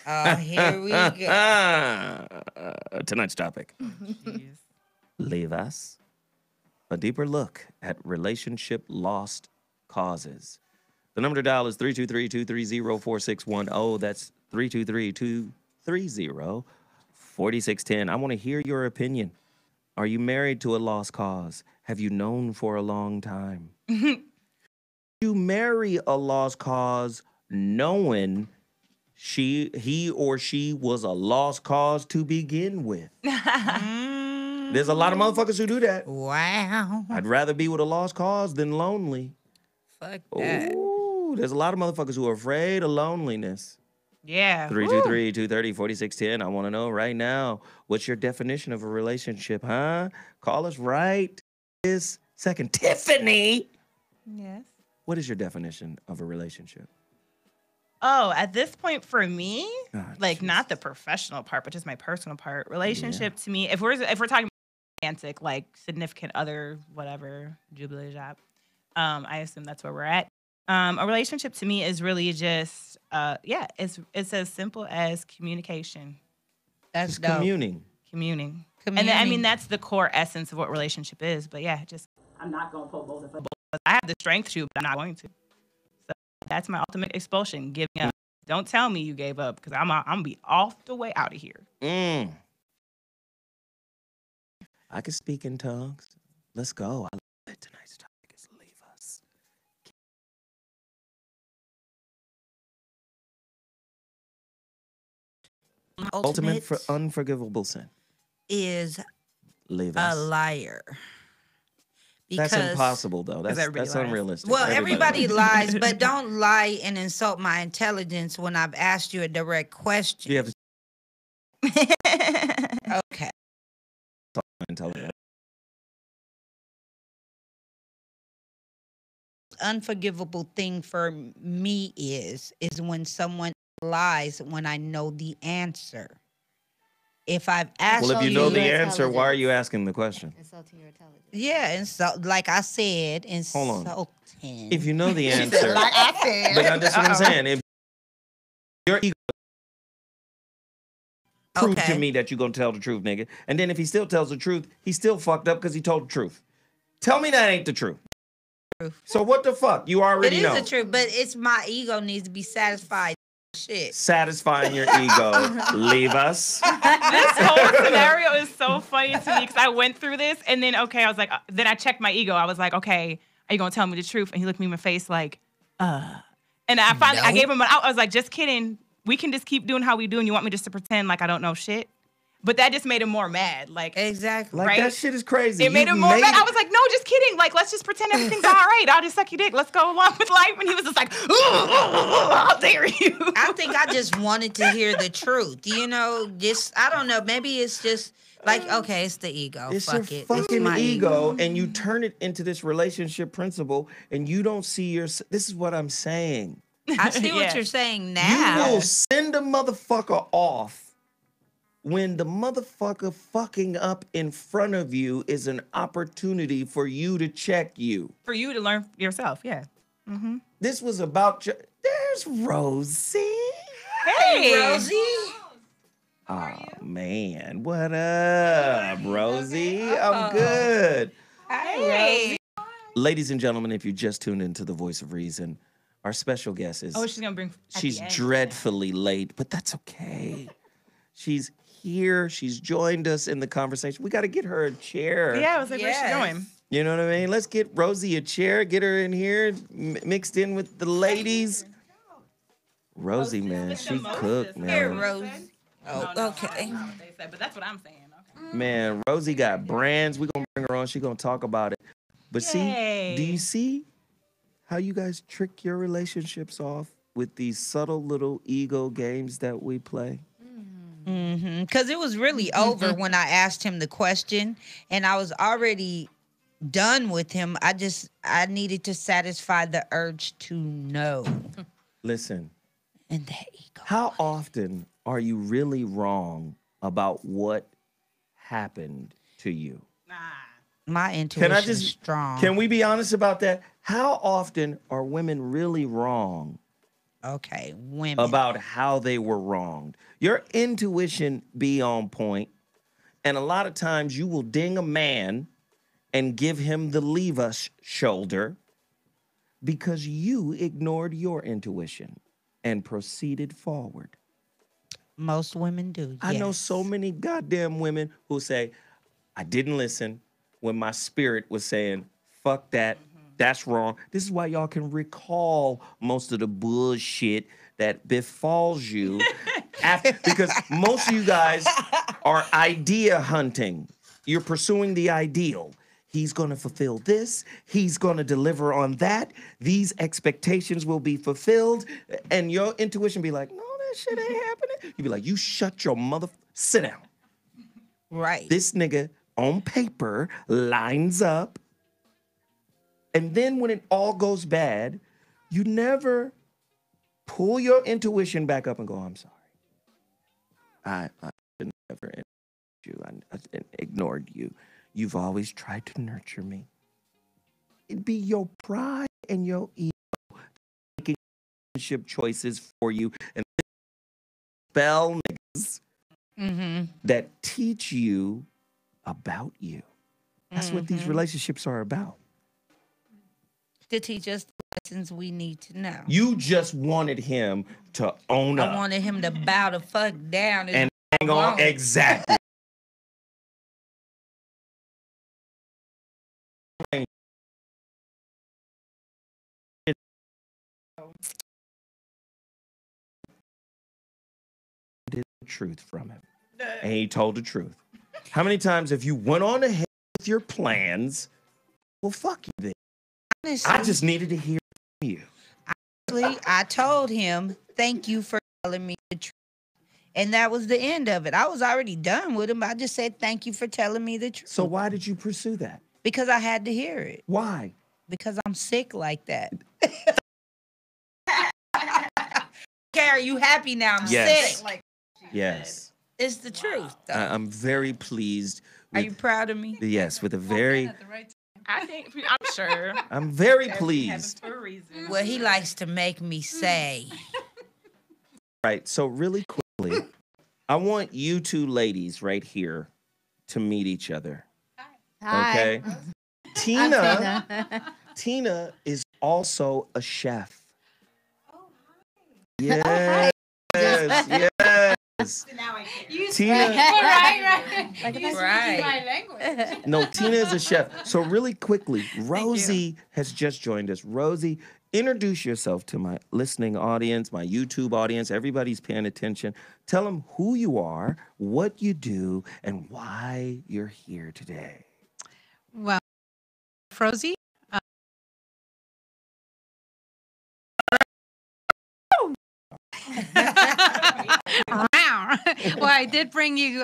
Oh, here we go. Tonight's topic. Leave us. A deeper look at relationship lost causes. The number to dial is 323-230-4610. That's 323-230-4610. I want to hear your opinion. Are you married to a lost cause? Have you known for a long time? You marry a lost cause knowing he or she was a lost cause to begin with. There's a lot of motherfuckers who do that. Wow. I'd rather be with a lost cause than lonely. Fuck that. Ooh, there's a lot of motherfuckers who are afraid of loneliness. Yeah. 323-230-4610. I want to know right now, what's your definition of a relationship, huh? Call us right this second. Tiffany! Yes. What is your definition of a relationship? Oh, at this point for me, Oh, not the professional part, but just my personal part. Relationship to me, if we're talking romantic, like significant other, whatever, jubilee job, I assume that's where we're at. A relationship to me is really just, it's as simple as communication. That's Just dope. communing. Communing. And then, I mean, that's the core essence of what relationship is. But yeah, just I'm not gonna poke both of them. I have the strength to, but I'm not going to. So that's my ultimate expulsion. Giving up. Don't tell me you gave up because I'm gonna be off the way out of here. I can speak in tongues. Let's go. I love it. Tonight's topic is leave us. Ultimate for unforgivable sin is leave a us. liar. That's impossible, though. That's unrealistic. Well, everybody lies, but don't lie and insult my intelligence when I've asked you a direct question. You have to. Okay. Intelligence. Unforgivable thing for me is when someone lies when I know the answer. If I've asked well, if you know the answer, why are you asking the question? Insulting your intelligence. Yeah, and so like I said, hold on. If you know the answer, said, like I said, but that's what I'm saying. If your ego prove to me that you're gonna tell the truth, nigga, and then if he still tells the truth, he's still fucked up because he told the truth. Tell me that ain't the truth. So what the fuck? You already know. It is the truth, but it's my ego needs to be satisfied. Shit. Satisfying your ego. Leave us. This whole scenario is so funny to me because I went through this and then, okay, I was like, then I checked my ego. I was like, okay, are you going to tell me the truth? And he looked me in my face like, And I finally, I gave him an out. I was like, just kidding. We can just keep doing how we do and you want me just to pretend like I don't know shit? But that just made him more mad. Like exactly. Like that shit is crazy. It made him more mad. I was like, no, just kidding. Like, let's just pretend everything's all right. I'll just suck your dick. Let's go along with life. And he was just like, how dare you? I think I just wanted to hear the truth. You know, just I don't know. Maybe it's just like, okay, it's the ego. It's Fuck your it. fucking It's my ego, and you turn it into this relationship principle, and you don't see your. This is what I'm saying. I see what you're saying now. You will send a motherfucker off when the motherfucker fucking up in front of you is an opportunity for you to check you. For you to learn yourself, yeah. Mm-hmm. This was about... There's Rosie. Hey, Rosie. Oh, man. What up, Rosie? I'm good. Hey, Rosie. Ladies and gentlemen, if you just tuned into The Voice of Reason, our special guest is... Oh, she's going to bring... She's dreadfully late, but that's okay. She's here. She's joined us in the conversation. We got to get her a chair. Yeah, I was like, where's she going? You know what I mean? Let's get Rosie a chair, get her in here, mixed in with the ladies. Rosie, man, she cooked, man. Here, Rosie. Oh, okay. But that's what I'm saying. Okay. Man, Rosie got brands. We're going to bring her on. She's going to talk about it. But see, do you see how you guys trick your relationships off with these subtle little ego games that we play? Because it was really over when I asked him the question, and I was already done with him. I needed to satisfy the urge to know. Listen. And that ego. How often are you really wrong about what happened to you? My intuition is strong. Can we be honest about that? How often are women really wrong? Okay, women. About how they were wronged. Your intuition be on point, and a lot of times you will ding a man and give him the leave us shoulder because you ignored your intuition and proceeded forward. Most women do. I know so many goddamn women who say, I didn't listen when my spirit was saying, fuck that. That's wrong. This is why y'all can recall most of the bullshit that befalls you because most of you guys are idea hunting. You're pursuing the ideal. He's going to fulfill this. He's going to deliver on that. These expectations will be fulfilled. And your intuition be like, no, that shit ain't happening. You be like, you shut your sit down. Right. This nigga on paper lines up. And then when it all goes bad, you never pull your intuition back up and go, I'm sorry. I never you. I ignored you. You've always tried to nurture me. It'd be your pride and your ego making relationship choices for you and spell niggas that teach you about you. That's what these relationships are about. To teach us the lessons we need to know. You just wanted him to own up. I wanted him to bow the fuck down and hang on. Exactly. The truth from him. And he told the truth. How many times have you went on ahead with your plans? Well, fuck you then. Honestly, I just needed to hear from you. Honestly, I told him, thank you for telling me the truth. And that was the end of it. I was already done with him. I just said, thank you for telling me the truth. So why did you pursue that? Because I had to hear it. Why? Because I'm sick like that. Carrie, you happy now? I'm sick. Yes. It's the truth, though. I'm very pleased. Are you proud of me? Yes, with a very... I think, I'm sure. I'm very pleased. For a reason. Well, he likes to make me say. Right, so really quickly, I want you two ladies right here to meet each other. Hi. Okay? Tina is also a chef. Yes, yes. Tina, right. no, Tina is a chef. So really quickly, Rosie has just joined us. Rosie, introduce yourself to my listening audience, my YouTube audience. Everybody's paying attention. Tell them who you are, what you do, and why you're here today. Well, Rosie. Well, I did bring you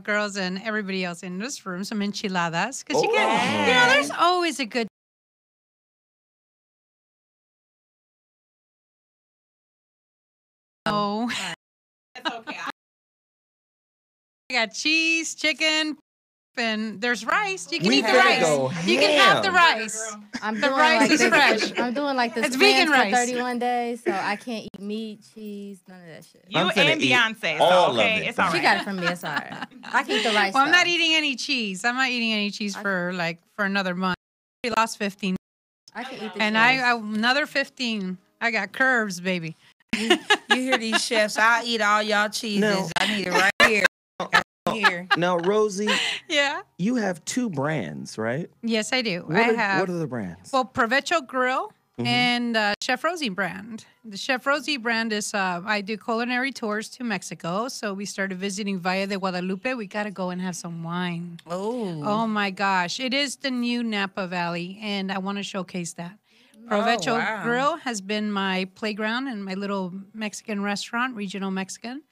girls and everybody else in this room some enchiladas because you get, there's always a good. Oh, it's okay. I got cheese, chicken, and there's rice. You can eat the rice. You can have the rice. The rice is fresh. I'm doing like this. It's vegan rice. For 31 days, so I can't eat meat, cheese, none of that shit. You and Beyonce, so okay, it's all right. She got it from me. It's all right. I can eat the rice. Well, I'm not eating any cheese. I'm not eating any cheese for another month. We lost 15. I can eat the and I another 15. I got curves, baby. You hear these chefs? I'll eat all y'all cheeses. I need it right here. Here. Now, Rosie, yeah, you have two brands, right? Yes, I do. What are the brands? Well, Provecho Grill and Chef Rosie brand. The Chef Rosie brand is I do culinary tours to Mexico. So we started visiting Valle de Guadalupe. We got to go and have some wine. Oh my gosh. It is the new Napa Valley, and I want to showcase that. Provecho Grill has been my playground and my little Mexican restaurant, regional Mexican,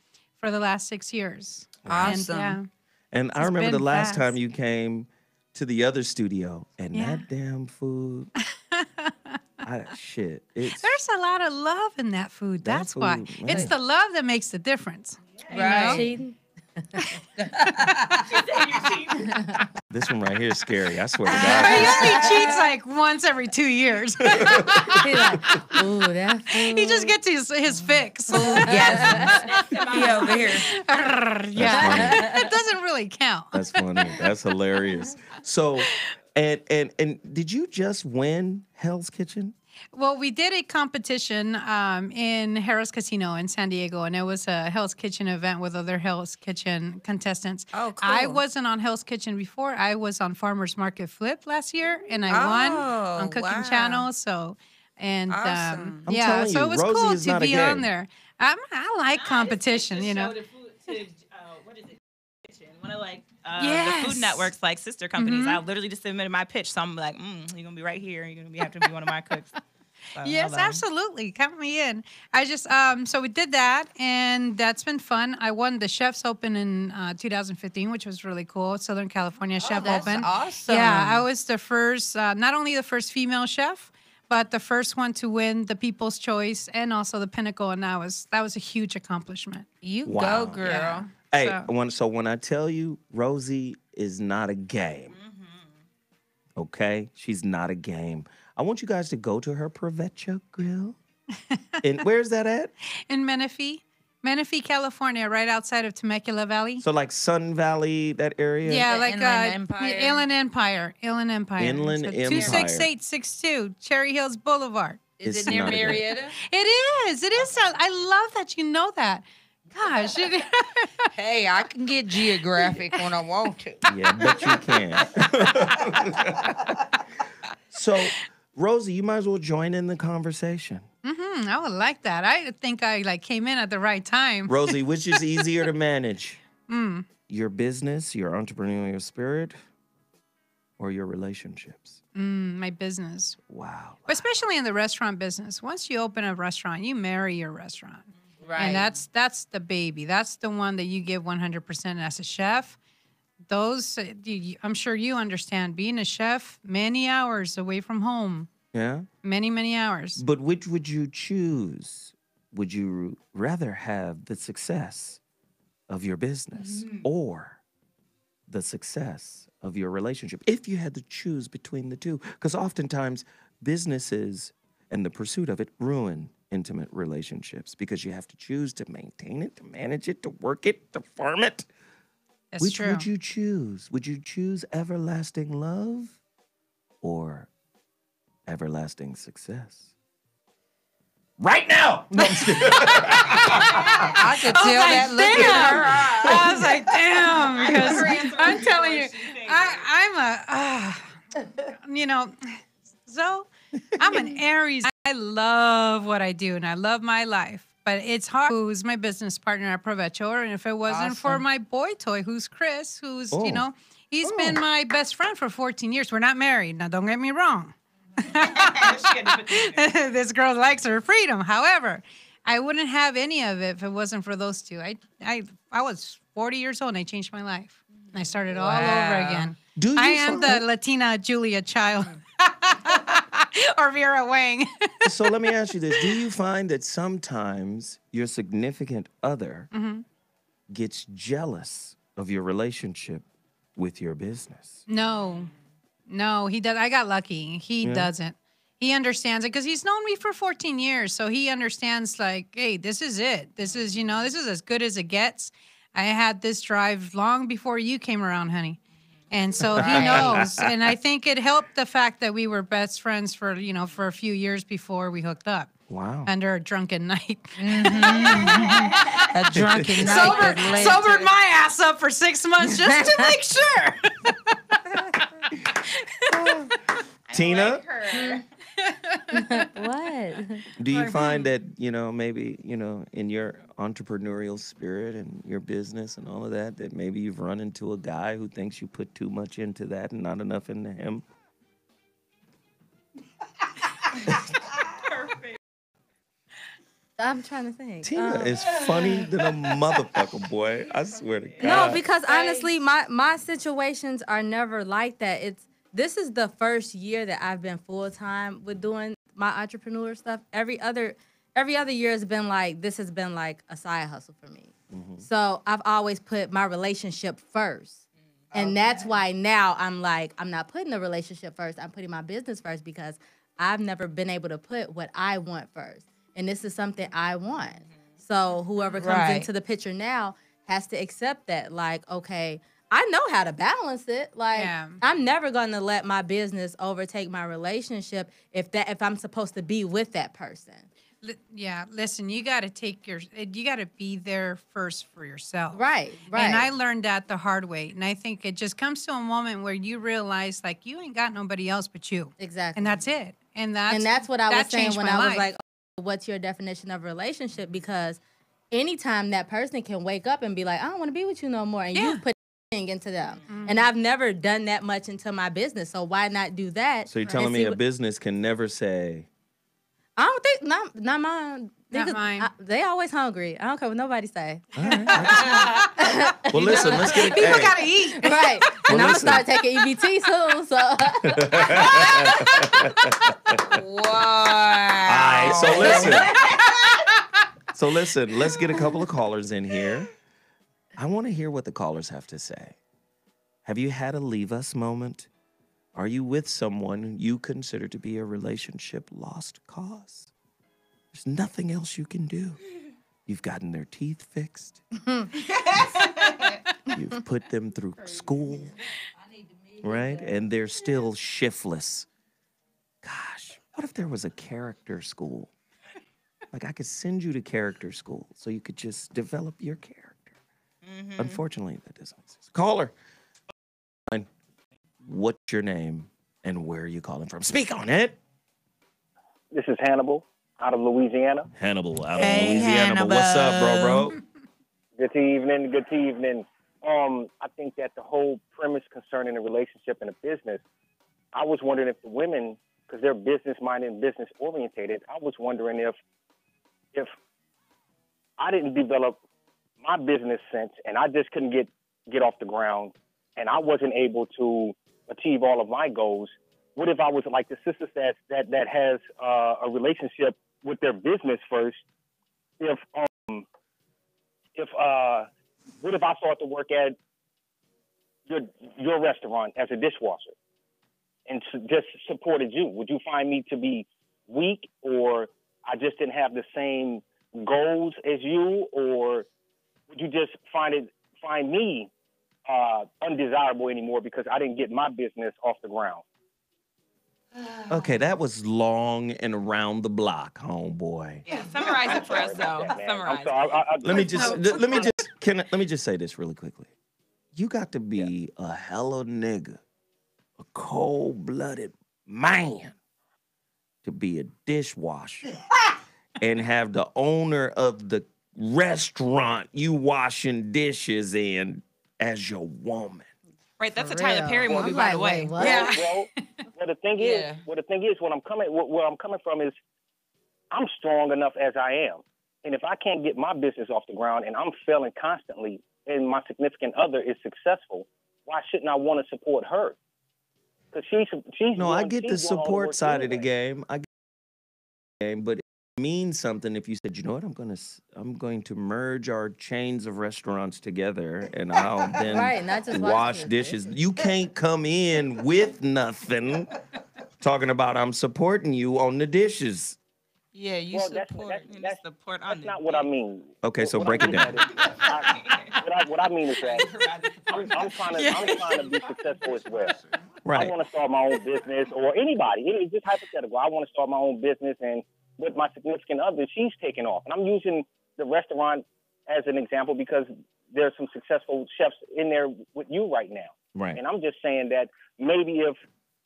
for the last 6 years. Awesome. And I remember the last time you came to the other studio, and that damn food. Shit. There's a lot of love in that food. That's why. Man. It's the love that makes the difference. Right. Cheating. This one right here is scary. I swear to He God. only cheats like once every 2 years. He's like, ooh, that food. He just gets his fix. Yes. He over here. Yeah. It doesn't really count. That's funny. That's hilarious. So, and did you just win Hell's Kitchen? Well, we did a competition in Harrah's Casino in San Diego, and it was a Hell's Kitchen event with other Hell's Kitchen contestants. Oh, cool. I wasn't on Hell's Kitchen before. I was on Farmer's Market Flip last year, and I won on Cooking Channel. So, and awesome. So it was Rosie cool is to not a be game. on there. I like competition, you know. What is it? One of the food networks, like sister companies. I literally just submitted my pitch, so I'm like, you're gonna be right here. You're gonna have to be one of my cooks. So, yes, absolutely. Count me in. I just so we did that, and that's been fun. I won the Chef's Open in 2015, which was really cool. Southern California Chef Open. Awesome. Yeah, I was the first, not only the first female chef, but the first one to win the People's Choice and also the Pinnacle, and that was a huge accomplishment. You go, girl. Yeah. Hey, so when I tell you Rosie is not a game, okay? She's not a game. I want you guys to go to her Provecho Grill. And where's that at? In Menifee, California, right outside of Temecula Valley. So like Sun Valley, that area? Yeah, like Inland Empire. Inland Empire. Inland Empire. 26862 Cherry Hills Boulevard. Is it near Marietta? It is. I love that you know that. Gosh. Hey, I can get geographic when I want to. Yeah, but you can. So, Rosie, you might as well join in the conversation. I would like that. I think I came in at the right time. Rosie, which is easier to manage? Your business, your entrepreneurial spirit, or your relationships? My business. Wow. Especially in the restaurant business. Once you open a restaurant, you marry your restaurant. Right. And that's the baby. That's the one that you give 100% as a chef. Those, I'm sure you understand, being a chef, many hours away from home. Yeah? Many, many hours. But which would you choose? Would you rather have the success of your business or the success of your relationship? If you had to choose between the two, because oftentimes businesses and the pursuit of it ruin intimate relationships because you have to choose to maintain it, to manage it, to work it, to farm it. That's Which true. would you choose? Would you choose everlasting love or everlasting success? Right now! No, I'm just kidding. I could tell that look at her. I was like, damn, because I'm telling you, so I'm an Aries. I love what I do and I love my life, but it's hard. Who's my business partner at Provecho? And if it wasn't for my boy toy, who's Chris, who's, he's been my best friend for 14 years. We're not married. Now, don't get me wrong. This girl likes her freedom. However, I wouldn't have any of it if it wasn't for those two. I was 40 years old and I changed my life. And I started all over again. I am the Latina Julia Child. Or Vera Wang. So let me ask you this. Do you find that sometimes your significant other gets jealous of your relationship with your business? No, he does. I got lucky. He doesn't. He understands it because he's known me for 14 years. So he understands like, hey, this is it. This is, this is as good as it gets. I had this drive long before you came around, honey. And so he knows. And I think it helped the fact that we were best friends for a few years before we hooked up. Wow. Under a drunken night. A drunken night. Sobered my ass up for 6 months just to make sure. Tina? What? Do you find that, maybe, in your entrepreneurial spirit and your business and all of that, that maybe you've run into a guy who thinks you put too much into that and not enough into him? I'm trying to think. Tina is funny than a motherfucker, boy. I swear to God. No, because honestly, my situations are never like that. This is the first year that I've been full time with doing my entrepreneur stuff. Every other year has been like this has been like a side hustle for me. So I've always put my relationship first. And that's why now I'm like, I'm not putting the relationship first. I'm putting my business first because I've never been able to put what I want first. And this is something I want. So whoever comes into the picture now has to accept that. Like, okay, I know how to balance it. Like, I'm never going to let my business overtake my relationship if I'm supposed to be with that person. Yeah, listen, you got to be there first for yourself. Right. And I learned that the hard way. And I think it just comes to a moment where you realize, like, you ain't got nobody else but you. Exactly. And that's it. And that's what I was saying when I was life. like, oh, what's your definition of a relationship? Because anytime that person can wake up and be like, I don't want to be with you no more. And you put into them. And I've never done that much into my business. So why not do that? So you're telling me a business can never say, I don't think, not mine. Not mine. They always hungry. I don't care what nobody say. All right, well, listen, let's get it. People gotta eat. Right. And I'm going to start taking EBT soon. So. Wow. All right, so listen, let's get a couple of callers in here. I want to hear what the callers have to say. Have you had a leave us moment? Are you with someone you consider to be a relationship lost cause? There's nothing else you can do. You've gotten their teeth fixed. You've put them through school, right? And they're still shiftless. Gosh, what if there was a character school? Like I could send you to character school so you could just develop your character. Unfortunately, that doesn't exist. Caller. What's your name? and where are you calling from? Speak on it. This is Hannibal out of Louisiana. Hannibal out of Louisiana. But what's up, bro? Good evening. Good evening. I think that the whole premise concerning a relationship and a business, I was wondering if the women, because they're business-minded and business-orientated, I was wondering if I didn't develop my business sense and I just couldn't get off the ground and I wasn't able to achieve all of my goals, what if I was like the sister that has a relationship with their business first? What if I started to work at your restaurant as a dishwasher and just supported you? Would you find me to be weak, or I just didn't have the same goals as you, or would you just find me undesirable anymore because I didn't get my business off the ground? Okay, that was long and around the block, homeboy. Yeah, summarize it for us, though. Summarize. Let me just say this really quickly. You got to be a hella nigga, a cold-blooded man, to be a dishwasher and have the owner of the restaurant you washing dishes in as your woman. Right, that's a Tyler Perry movie, by the way. Yeah. Well, the thing is, where I'm coming from is, I'm strong enough as I am, and if I can't get my business off the ground and I'm failing constantly, and my significant other is successful, why shouldn't I want to support her? Because she's no, I get the support side of the game. I get the game, but it means something if you said, you know what, I'm going to merge our chains of restaurants together, and I'll then not just wash dishes. You can't come in with nothing talking about I'm supporting you on the dishes. Yeah, you support that's not what I mean. Okay, so break it down. What I mean is that I'm trying to be successful as well. Right. I want to start my own business, or anybody. It's just hypothetical. I want to start my own business, and with my significant other, she's taking off. And I'm using the restaurant as an example because there's some successful chefs in there with you right now. Right. And I'm just saying that maybe if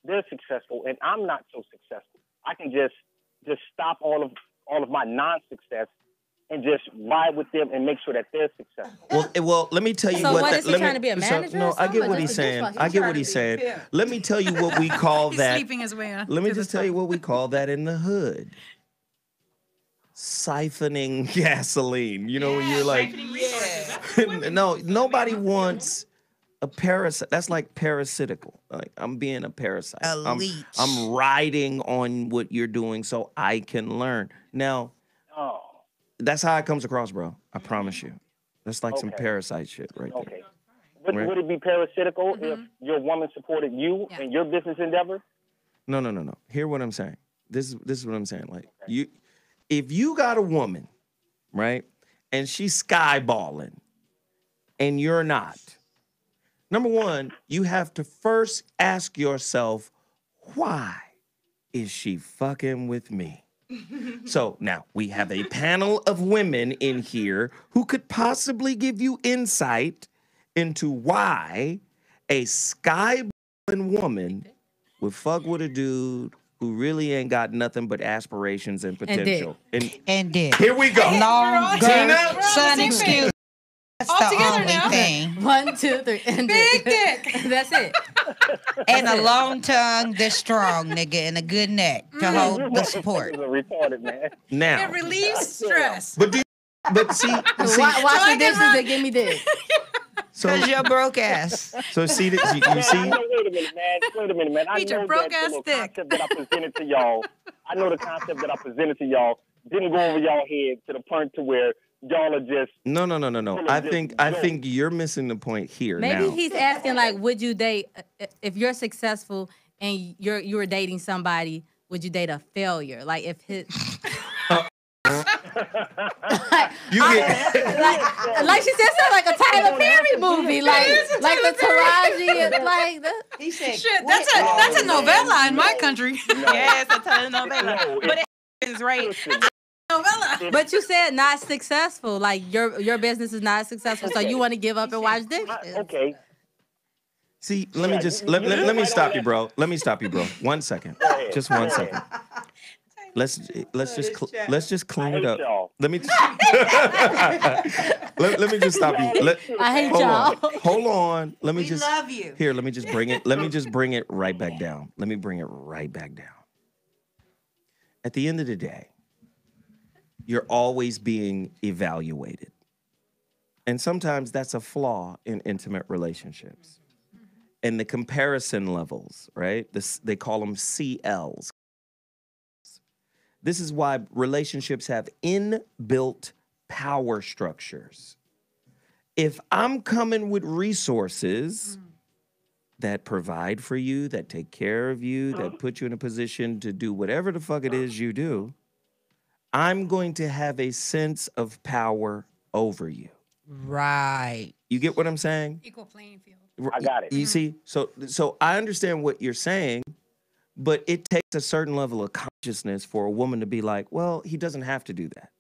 they're successful and I'm not so successful, I can just stop all of my non-success and just ride with them and make sure that they're successful. Well, let me tell you So what. what is he trying to be a manager? No, I get what he's saying. I get what he's saying. Let me tell you what we call that. Sleeping his way up. Let me just tell you what we call that in the hood. Siphoning gasoline. You know, when you're like, no, nobody wants a parasite. That's like parasitical. Like, I'm being a parasite. I'm riding on what you're doing so I can learn. Now, that's how it comes across, bro. I promise you. That's like some parasite shit right there. Would it be parasitical if your woman supported you in your business endeavor? No. Hear what I'm saying. This is what I'm saying. Like, if you got a woman, right, and she's skyballing and you're not, number one, you have to first ask yourself, why is she fucking with me? So now we have a panel of women in here who could possibly give you insight into why a skyballing woman would fuck with a dude who really ain't got nothing but aspirations and potential. And did. Here we go. Long Tina? son, excuse. That's All the together only now. thing. 1, 2, 3, and Big dick. That's it. And a long tongue that's strong, nigga, and a good neck to hold the support. Retarded, man. Now, It relieves stress. but see, Wash the dishes and give me dick. Because you're broke ass. So see, you see. Wait a minute, man. I Eat your know broke that ass the dick. concept that I presented to y'all. I know the concept that I presented to y'all didn't go over y'all head to the point to where y'all are just. No. I think you're missing the point here. Maybe now. he's asking, like, would you date, if you're successful and you were dating somebody, would you date a failure? Like, if his... like she said, something like a Tyler Perry movie, like the Taraji, like the. He said, Shit, that's a novella in my country. Yes, a telenovela. But it is right. Novella. But you said not successful. Like your business is not successful, so you want to give up and watch this. Okay. See, let me stop you, bro. Let me stop you, bro. 1 second. Just 1 second. Let's just clean it up. Let me let me just stop you. I hate y'all. Hold on. Let me just love you. Here, let me just bring it. Let me just bring it right back down. Let me bring it right back down. At the end of the day, you're always being evaluated. And sometimes that's a flaw in intimate relationships. And the comparison levels, right? They call them CLs. This is why relationships have inbuilt power structures. If I'm coming with resources that provide for you, that take care of you, that put you in a position to do whatever the fuck it is you do, I'm going to have a sense of power over you. Right. You get what I'm saying? Equal playing field. I got it. You see? So I understand what you're saying, but it takes a certain level of consciousness for a woman to be like, well, he doesn't have to do that.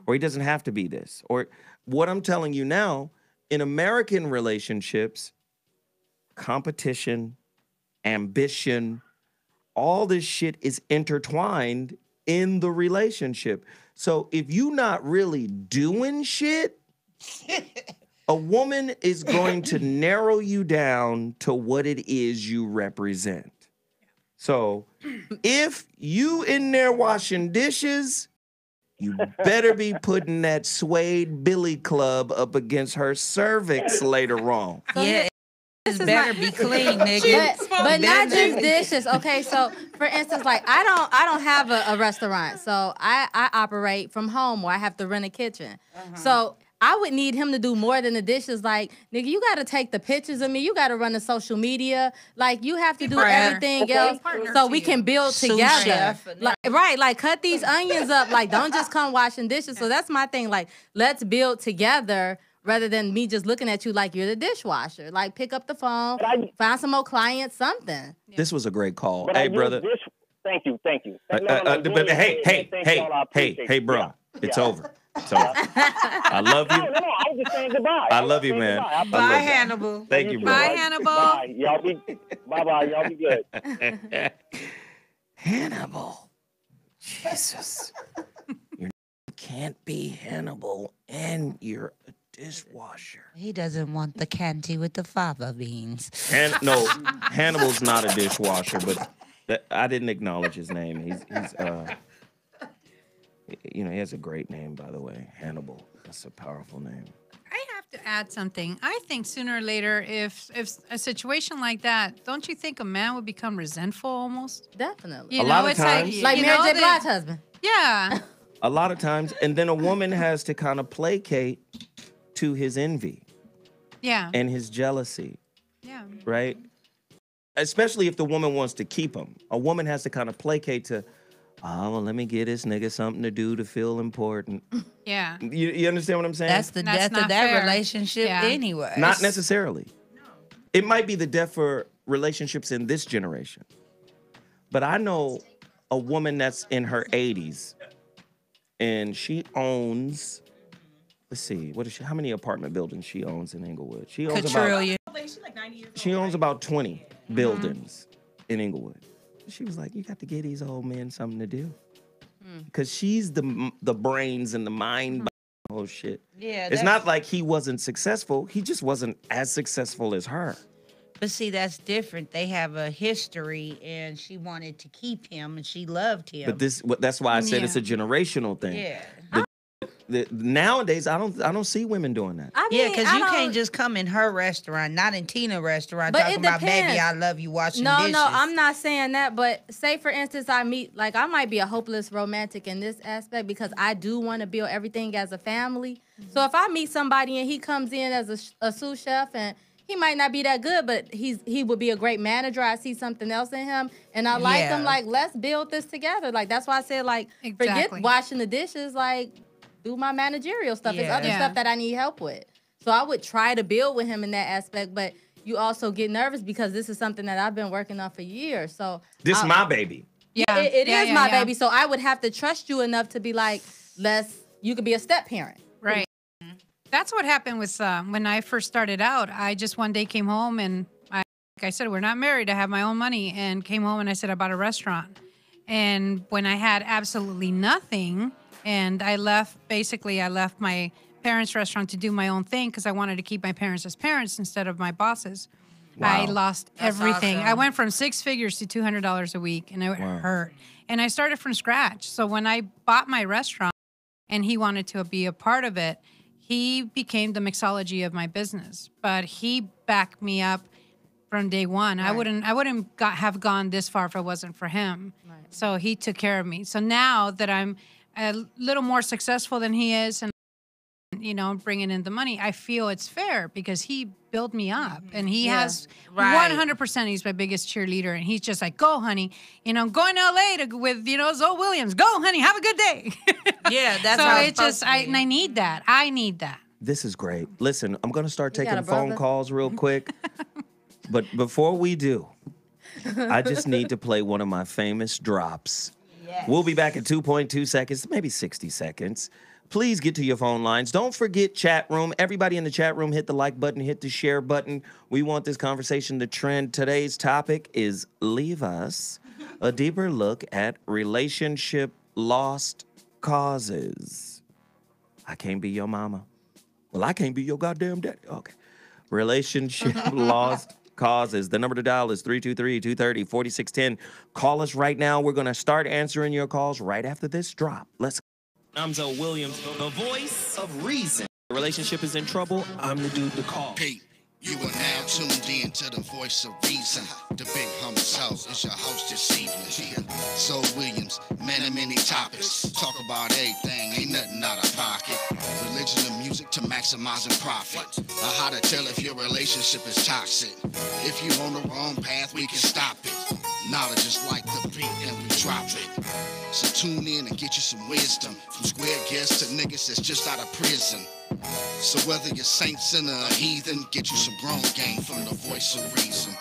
Or he doesn't have to be this. Or what I'm telling you now, in American relationships, competition, ambition, all this shit is intertwined in the relationship. So if you're not really doing shit, a woman is going to narrow you down to what it is you represent. So if you in there washing dishes, you better be putting that suede billy club up against her cervix later on. Yeah, it better be clean, nigga. But not just dishes. Okay, so for instance, like I don't have a restaurant, so I operate from home or I have to rent a kitchen. So I would need him to do more than the dishes. Like, nigga, you got to take the pictures of me. You got to run the social media. Like, you have to do everything else so we can build together. Like cut these onions up. Like, don't just come washing dishes. So that's my thing. Like, let's build together rather than me just looking at you like you're the dishwasher. Like, pick up the phone, find some more clients, something. This was a great call. Hey, brother. Thank you. But hey, bro. It's over. So, I love you. No, I was just saying goodbye. I love you, man. Bye, Hannibal. Thank you, bro. Bye, Hannibal. Bye. Y'all be good. Hannibal. Jesus. You can't be Hannibal and you're a dishwasher. He doesn't want the candy with the fava beans. No, Hannibal's not a dishwasher, but I didn't acknowledge his name. He's he has a great name, by the way. Hannibal. That's a powerful name. I have to add something. I think sooner or later, if a situation like that, don't you think a man would become resentful almost? Definitely. A lot of times. Like Mary J. Blige's husband. Yeah. A lot of times. And then a woman has to kind of placate to his envy. Yeah. And his jealousy. Yeah. Right? Especially if the woman wants to keep him. A woman has to kind of placate to, oh, well, let me get this nigga something to do to feel important. Yeah. You understand what I'm saying? That's the death of that relationship anyway. Not necessarily. It might be the death for relationships in this generation. But I know a woman that's in her 80s and she owns, let's see, how many apartment buildings she owns in Inglewood? She owns about 20 buildings in Inglewood. She was like, you got to give these old men something to do. Because she's the brains and the mind behind the whole shit. Yeah, it's not like he wasn't successful. He just wasn't as successful as her. But see, that's different. They have a history, and she wanted to keep him, and she loved him. But that's why I said it's a generational thing. Yeah. Nowadays, I don't see women doing that. Yeah, because you can't just come in her restaurant, not in Tina's restaurant, But talking it about, depends. baby, I love you, washing No, dishes. I'm not saying that. But say, for instance, I might be a hopeless romantic in this aspect because I do want to build everything as a family. So if I meet somebody and he comes in as a sous chef and he might not be that good, but he would be a great manager. I see something else in him, and I like him. Like, let's build this together. Like, that's why I said, like, forget washing the dishes. Like, do my managerial stuff. There's other stuff that I need help with. So I would try to build with him in that aspect, but you also get nervous because this is something that I've been working on for years. So this is my baby. Yeah, it is my baby. So I would have to trust you enough to be like, you could be a step parent. Right. That's what happened with when I first started out. I just one day came home and I said, we're not married. I have my own money. And came home and I said, I bought a restaurant. And when I had absolutely nothing, and I left my parents' restaurant to do my own thing because I wanted to keep my parents as parents instead of my bosses. Wow. I lost everything. awesome. I went from 6 figures to $200 a week, and it hurt. And I started from scratch. So when I bought my restaurant and he wanted to be a part of it, he became the mixology of my business. But he backed me up from day one. Right. I wouldn't have gone this far if it wasn't for him. Right. So he took care of me. So now that I'm a little more successful than he is, and bringing in the money, I feel it's fair because he built me up, and he has 100%. He's my biggest cheerleader, and he's just like, "Go, honey, going to LA with Zoe Williams. Go, honey, have a good day." Yeah, that's so how it's just I need that. I need that. This is great. Listen, I'm going to start taking phone calls real quick. But before we do, I just need to play one of my famous drops. Yes. We'll be back in 2.2 seconds, maybe 60 seconds. Please get to your phone lines. Don't forget chat room. Everybody in the chat room, hit the like button, hit the share button. We want this conversation to trend. Today's topic is Leave Us, a deeper look at relationship lost causes. I can't be your mama. Well, I can't be your goddamn daddy. Okay. Relationship lost causes. The number to dial is 323-230-4610. Call us right now. We're going to start answering your calls right after this drop. Let's go. I'm Zoe Williams, the voice of reason. The relationship is in trouble. I'm the dude to call. Pete, you are now tuned in to the voice of reason. The big hummus house is your host this evening. Zoe Williams, man of many topics. Talk about everything, ain't nothing out of pocket. Religion and music to maximizing profit. How to tell if your relationship is toxic. If you on the wrong path, we can stop it. Knowledge is like the beat and we drop it. So tune in and get you some wisdom from square guests to niggas that's just out of prison. So whether you're saint, sinner, or heathen, get you some grown game from the voice of reason.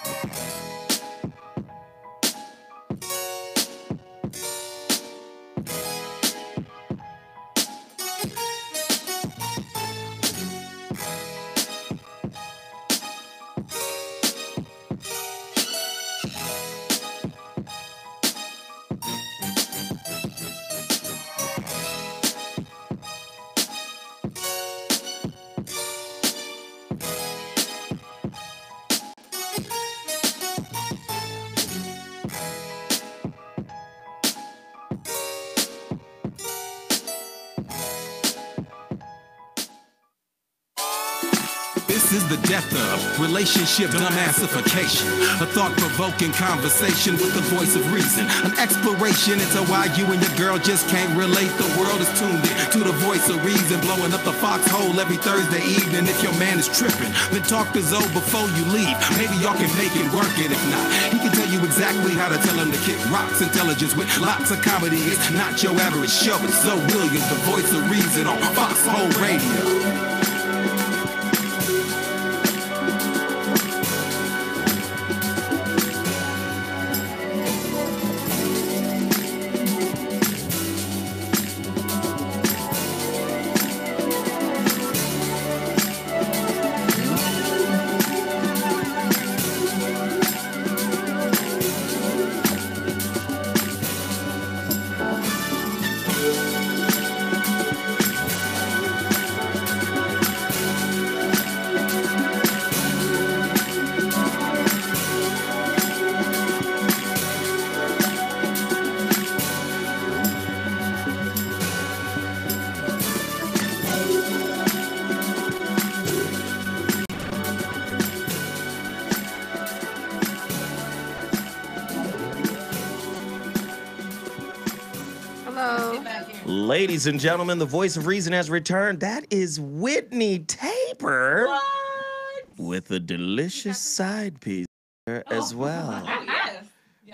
This is the death of relationship dumbassification. A thought-provoking conversation with the voice of reason. An exploration into why you and your girl just can't relate. The world is tuned in to the voice of reason, blowing up the foxhole every Thursday evening. If your man is tripping, then talk to Zoe before you leave. Maybe y'all can make it work, and if not, he can tell you exactly how to tell him to kick rocks. Intelligence with lots of comedy is not your average show. It's Zoe Williams, the voice of reason on Foxhole Radio. Ladies and gentlemen, the voice of reason has returned. That is Whitney Tabor. What? With a delicious side piece as well. Oh, yes.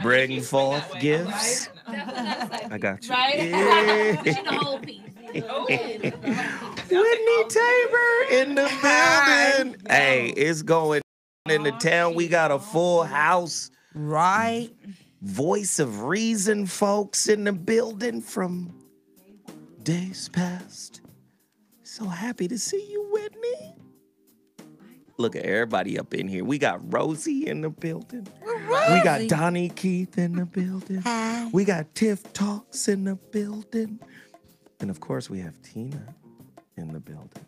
Bring forth gifts. I got you. Right? Yeah. The whole piece. Whitney Tabor in the building. Hey, it's going into town. We got a full house. Right. Voice of reason, folks, in the building from days past. So happy to see you, Whitney. Look at everybody up in here. We got Rosie in the building. We got Donnie Keith in the building. Hi. We got Tiff Talks in the building. And of course, we have Tina in the building.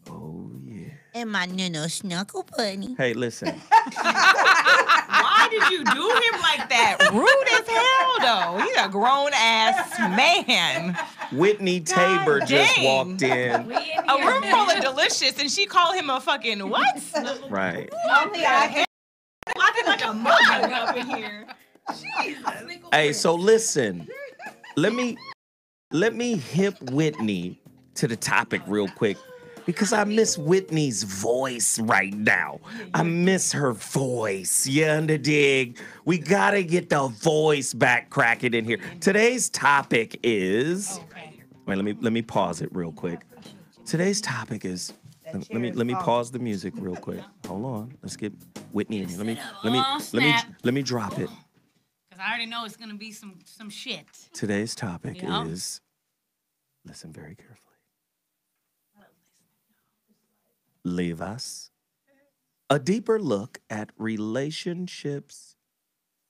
Oh, yeah. And my Nuno Snuckle Bunny. Hey, listen. Why did you do him like that? Rude as hell, though. He's a grown-ass man. Whitney Tabor just dang. walked in. A room full of delicious, and she called him a fucking what? Right. Only I looking like a mug up in here. Jesus. Hey, so listen. Let me hip Whitney to the topic real quick. Because I miss Whitney's voice right now. I miss her voice. You under dig? We gotta get the voice back cracking in here. Today's topic is. Wait, let me pause it real quick. Today's topic is. Let me pause the music real quick. Hold on. Let's get Whitney in here. Let me drop it. Because I already know it's gonna be some shit. Today's topic is. Listen very carefully. Leave us a deeper look at relationships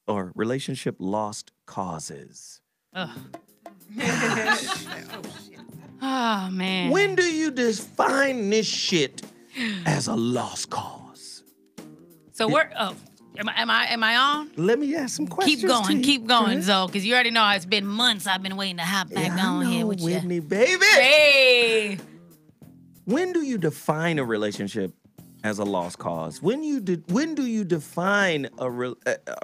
or relationship lost causes. Ugh. Oh, man. When do you define this shit as a lost cause? So am I on? Let me ask some questions. Keep going, Zoe, because you already know it's been months I've been waiting to hop back on here with Whitney, you. baby. Hey. When do you define a relationship as a lost cause? When do you define a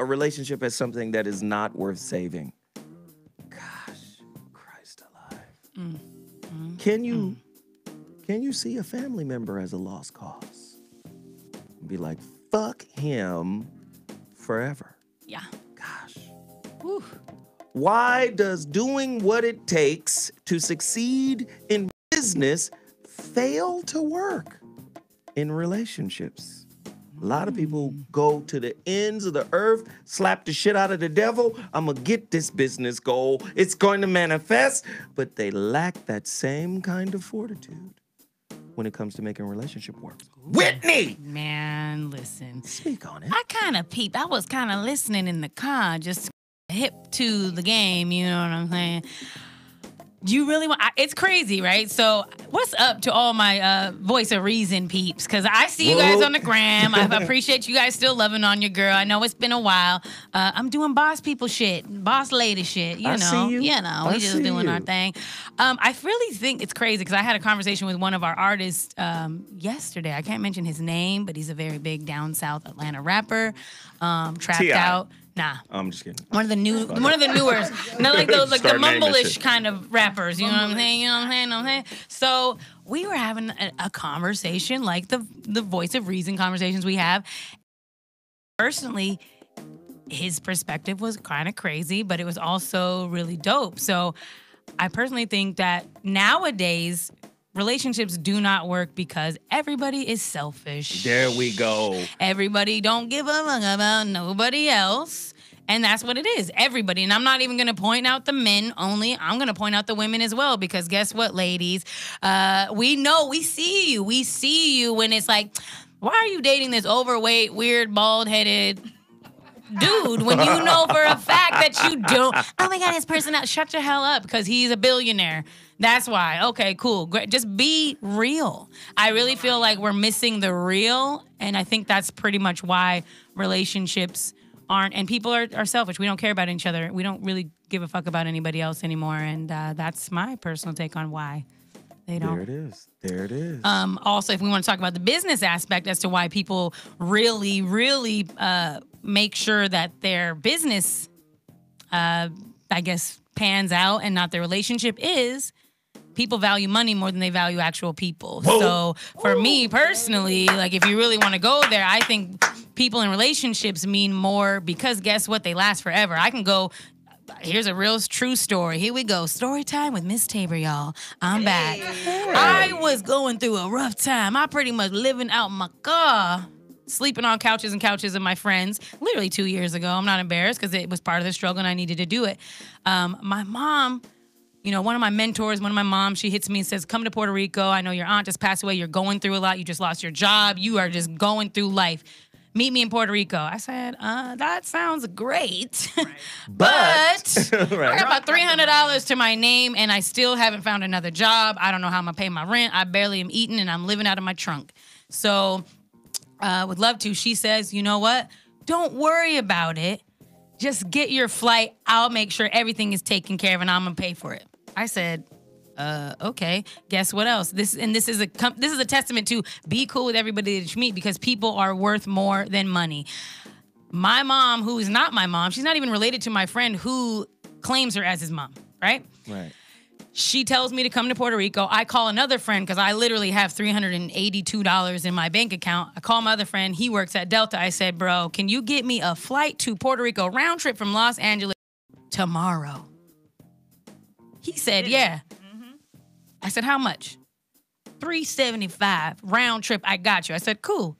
relationship as something that is not worth saving? Gosh, Christ alive. Can you see a family member as a lost cause? And be like, fuck him forever. Yeah. Gosh. Whew. Why does doing what it takes to succeed in business fail to work in relationships? A lot of people go to the ends of the earth, slap the shit out of the devil. I'm going to get this business goal. It's going to manifest. But they lack that same kind of fortitude when it comes to making a relationship work. Whitney! Man, listen. Speak on it. I kind of peeped. I was kind of listening in the car, just hip to the game, you know what I'm saying? You really want? It's crazy, right? So, what's up to all my voice of reason peeps? Because I see you guys on the gram. I appreciate you guys still loving on your girl. I know it's been a while. I'm doing boss people shit, boss lady shit. You know, we just doing our thing. I really think it's crazy because I had a conversation with one of our artists yesterday. I can't mention his name, but he's a very big down south Atlanta rapper, trapped out. Nah. I'm just kidding. One of the newers. Not like those, like the mumble-ish kind of rappers. You know what I'm saying? So we were having a conversation, like the voice of reason conversations we have. Personally, his perspective was kind of crazy, but it was also really dope. So I personally think that nowadays, relationships do not work because everybody is selfish. There we go. Everybody don't give a fuck about nobody else. And that's what it is. Everybody. And I'm not even going to point out the men only. I'm going to point out the women as well. Because guess what, ladies? We know, we see you. We see you when it's like, why are you dating this overweight, weird, bald-headed dude when you know for a fact that you don't? Oh my God, his personality. Shut your hell up because he's a billionaire. That's why. Okay, cool. Great. Just be real. I really feel like we're missing the real. And I think that's pretty much why relationships aren't, and people are selfish. We don't care about each other. We don't really give a fuck about anybody else anymore. And that's my personal take on why they don't. There it is. Also, if we want to talk about the business aspect as to why people really, really make sure that their business, I guess, pans out and not their relationship is, people value money more than they value actual people. Whoa. So for me personally, like if you really want to go there, I think people in relationships mean more because guess what? They last forever. I can go, here's a real true story. Here we go. Story time with Miss Tabor, y'all. I'm back. I was going through a rough time. I pretty much living out my car, sleeping on couches and couches of my friends, literally 2 years ago. I'm not embarrassed because it was part of the struggle and I needed to do it. My mom, You know, one of my mentors, one of my moms, she hits me and says, come to Puerto Rico. I know your aunt just passed away. You're going through a lot. You just lost your job. You are just going through life. Meet me in Puerto Rico. I said, that sounds great. But I got about $300 to my name, and I still haven't found another job. I don't know how I'm going to pay my rent. I barely am eating, and I'm living out of my trunk. So would love to. She says, you know what? Don't worry about it. Just get your flight. I'll make sure everything is taken care of, and I'm going to pay for it. I said, okay. Guess what else? This is a testament to be cool with everybody that you meet, because people are worth more than money. My mom, who is not my mom, she's not even related to my friend who claims her as his mom, right? Right. She tells me to come to Puerto Rico. I call another friend because I literally have $382 in my bank account. I call my other friend. He works at Delta. I said, bro, can you get me a flight to Puerto Rico, round trip from Los Angeles tomorrow? He said, yeah. I said, how much? $375 round trip. I got you. I said, cool.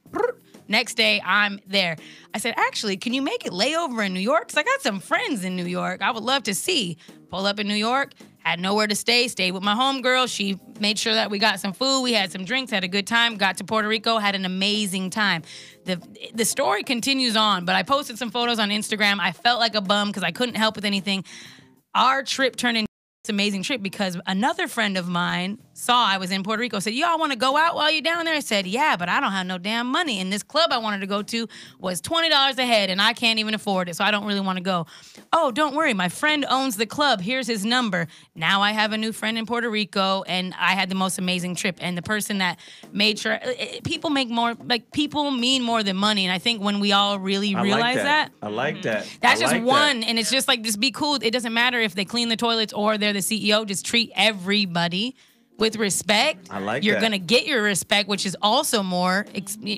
Next day, I'm there. I said, actually, can you make it layover in New York? Because I got some friends in New York I would love to see. Pull up in New York, had nowhere to stay, stayed with my homegirl. She made sure that we got some food, we had some drinks, had a good time, got to Puerto Rico, had an amazing time. The story continues on, but I posted some photos on Instagram. I felt like a bum because I couldn't help with anything. Our trip turned into amazing trip because another friend of mine saw I was in Puerto Rico, said, y'all want to go out while you're down there? I said, yeah, but I don't have no damn money. And this club I wanted to go to was $20 a head, and I can't even afford it, so I don't really want to go. Oh, don't worry. My friend owns the club. Here's his number. Now I have a new friend in Puerto Rico, and I had the most amazing trip. And the person that made sure, people mean more than money. And I think when we all really realize that. I like that. That's just one, and it's just like, just be cool. It doesn't matter if they clean the toilets or they're the CEO. Just treat everybody with respect. I like You're that. gonna get your respect, which is also more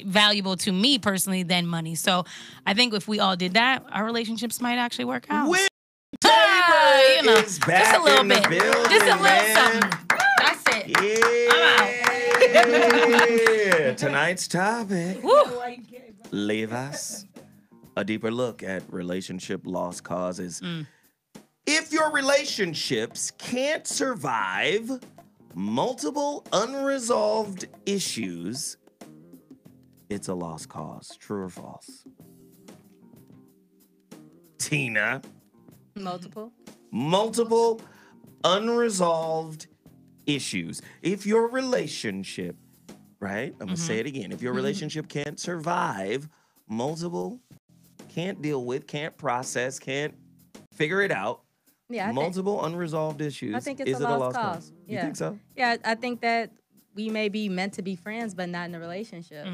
valuable to me personally than money. So I think if we all did that, our relationships might actually work out. Tabor you know, is back just a little in bit, the building, just a little man. something. That's it. Yeah. Tonight's topic. Leave us. A deeper look at relationship loss causes. If your relationships can't survive multiple unresolved issues, it's a lost cause. True or false? Tina. Multiple unresolved issues. If your relationship, right? I'm going to say it again. If your relationship can't survive multiple, can't deal with, can't process, can't figure it out, multiple unresolved issues, I think it's is a it lost cause. You Yeah. think so? Yeah, I think that we may be meant to be friends, but not in a relationship.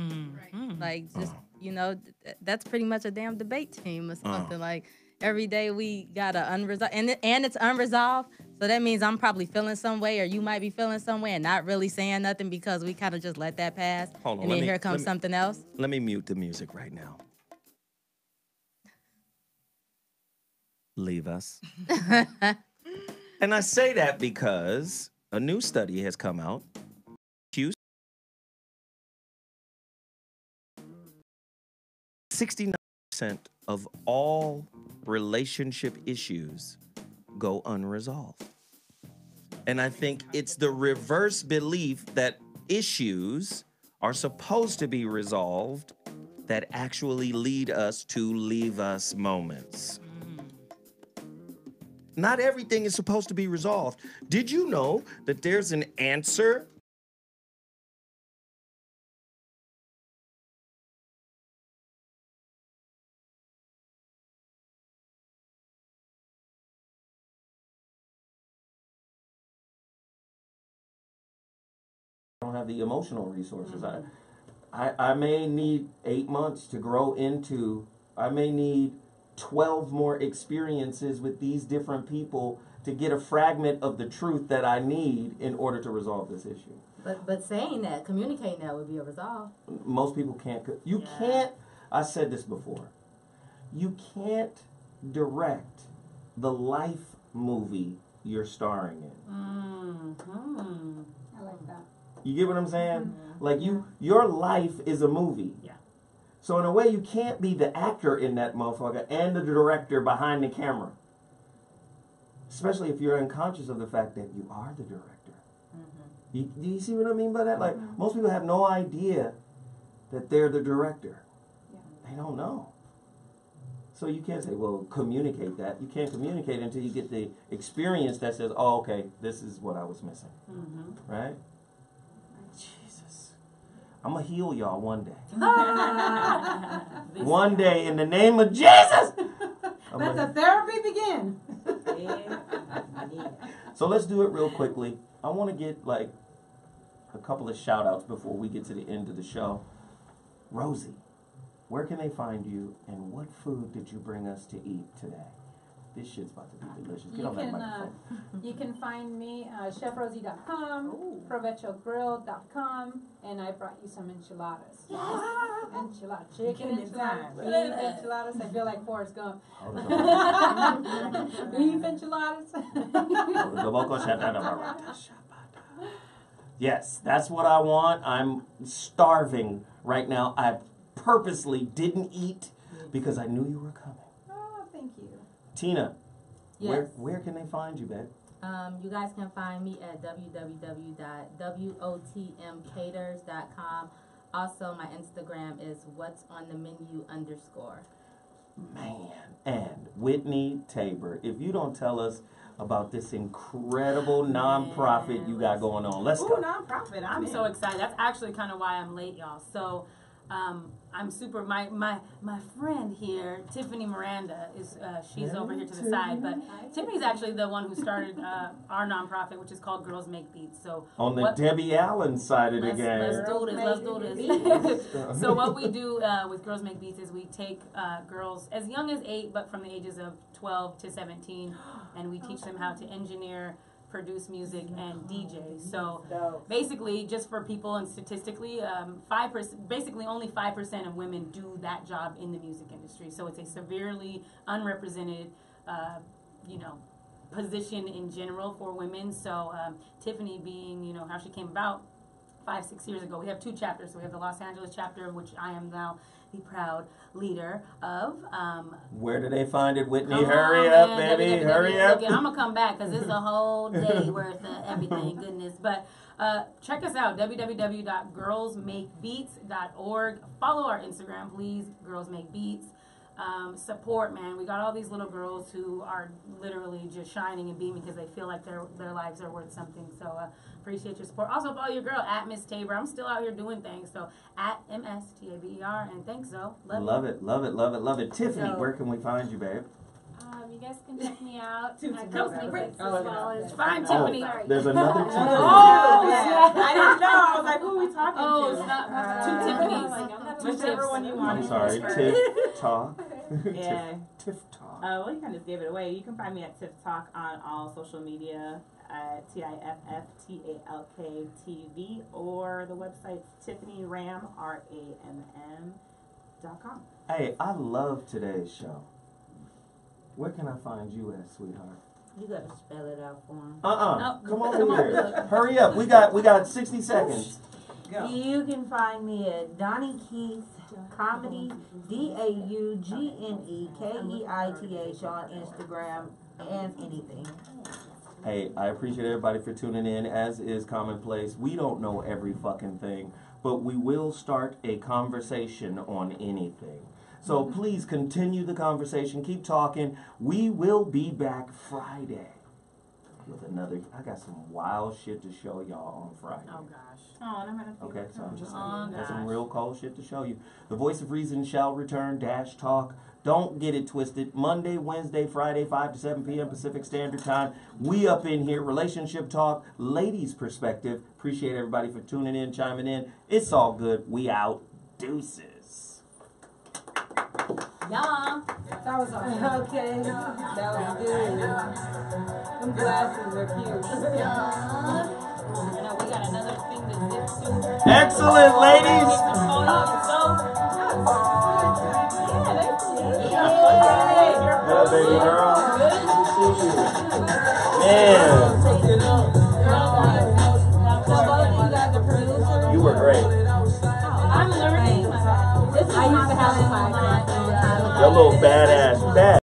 Like, just, you know, that's pretty much a damn debate team or something. Like, every day we got to unresolved, and it's unresolved. So that means I'm probably feeling some way, or you might be feeling some way and not really saying nothing because we kind of just let that pass. Hold on, and then here comes something else. Let me mute the music right now. Leave us. And I say that because a new study has come out. 69% of all relationship issues go unresolved. And I think it's the reverse belief that issues are supposed to be resolved that actually lead us to leave us moments. Not everything is supposed to be resolved. Did you know that there's an answer? I don't have the emotional resources. I may need 8 months to grow into, I may need 12 more experiences with these different people to get a fragment of the truth that I need in order to resolve this issue. But saying that, communicating that would be a resolve. Most people can't. You can't, I said this before, you can't direct the life movie you're starring in. I like that. You get what I'm saying? Like your life is a movie. Yeah. So in a way, you can't be the actor in that motherfucker and the director behind the camera. especially if you're unconscious of the fact that you are the director. Do you see what I mean by that? Like, most people have no idea that they're the director. They don't know. So you can't say, well, communicate that. You can't communicate until you get the experience that says, oh, okay, this is what I was missing. Right? Jesus. I'm going to heal y'all one day. One day, in the name of Jesus. Let the therapy begin. So let's do it real quickly. I want to get like a couple of shout outs before we get to the end of the show. Rosie, where can they find you, and what food did you bring us to eat today? This shit's about to be delicious. Get on that microphone. You can find me chefrosie.com, provechogrill.com, and I brought you some enchiladas. Enchiladas. Chicken enchiladas. Beef enchiladas. I feel like Forrest Gump. Beef enchiladas. Yes, that's what I want. I'm starving right now. I purposely didn't eat because I knew you were coming. Oh, thank you. Tina, Yes. where can they find you, babe? You guys can find me at www.wotmcaters.com. Also, my Instagram is whatsonthemenu_. Man, and Whitney Tabor, if you don't tell us about this incredible nonprofit you got going on, let's go. Nonprofit. I'm so excited. That's actually kind of why I'm late, y'all. So, I'm super. My friend here, Tiffany Miranda, is she's over here to the side, but Tiffany's actually the one who started our nonprofit, which is called Girls Make Beats. So on the Debbie Allen side of the game. Let's do this. So what we do with Girls Make Beats is we take girls as young as 8, but from the ages of 12 to 17, and we teach them how to engineer, produce music, and DJ. So basically, just for people and statistically, 5%, basically only 5% of women do that job in the music industry. So it's a severely unrepresented, position in general for women. So Tiffany being, how she came about 5-6 years ago. We have 2 chapters. So we have the Los Angeles chapter, which I am now the proud leader of. Where do they find it, Whitney? Hurry up, baby. Hurry up. I'm going to come back because it's a whole day worth of everything. Goodness. But check us out, www.girlsmakebeats.org. Follow our Instagram, please, Girls Make Beats. Support, man. We got all these little girls who are literally just shining and beaming because they feel like their lives are worth something. So appreciate your support. Also follow your girl at Miss Tabor. I'm still out here doing things. So at MSTABER. And thanks, Zoe. Love it. Tiffany, where can we find you, babe? You guys can check me out. Find Tiffany. There's another Tiffany. I didn't know. I was like, who are we talking to? It's not 2 Tiffany's. Whichever one you want. I'm sorry, Tiff Talk. Yeah. Tiff Talk. Well, you kind of gave it away. You can find me at Tiff Talk on all social media at TIFFTALK TV, or the website's TiffanyRam.com. Hey, I love today's show. Where can I find you at, sweetheart? You gotta spell it out for him. Come over here. Hurry up. We got 60 seconds. Go. You can find me at Donnie Keith Comedy, DAUGNEKEITH on Instagram and anything. Hey, I appreciate everybody for tuning in, as is commonplace. We don't know every fucking thing, but we will start a conversation on anything. So please continue the conversation. Keep talking. We will be back Friday with another. I got some wild shit to show y'all on Friday. Oh, gosh. Oh, I'm gonna okay, so I'm just got some real cold shit to show you. The Voice of Reason shall return. Dash Talk. Don't get it twisted. Monday, Wednesday, Friday, 5 to 7 p.m. Pacific Standard Time. We up in here. Relationship talk. Ladies' perspective. Appreciate everybody for tuning in, chiming in. It's all good. We out. Deuces. Yeah. That was awesome. Okay. That was good. Them glasses are cute. We got another thing to zip to. Excellent, ladies. Yeah, baby girl. Good to see you. Man. You were great. I'm learning. I used to have my Your little badass.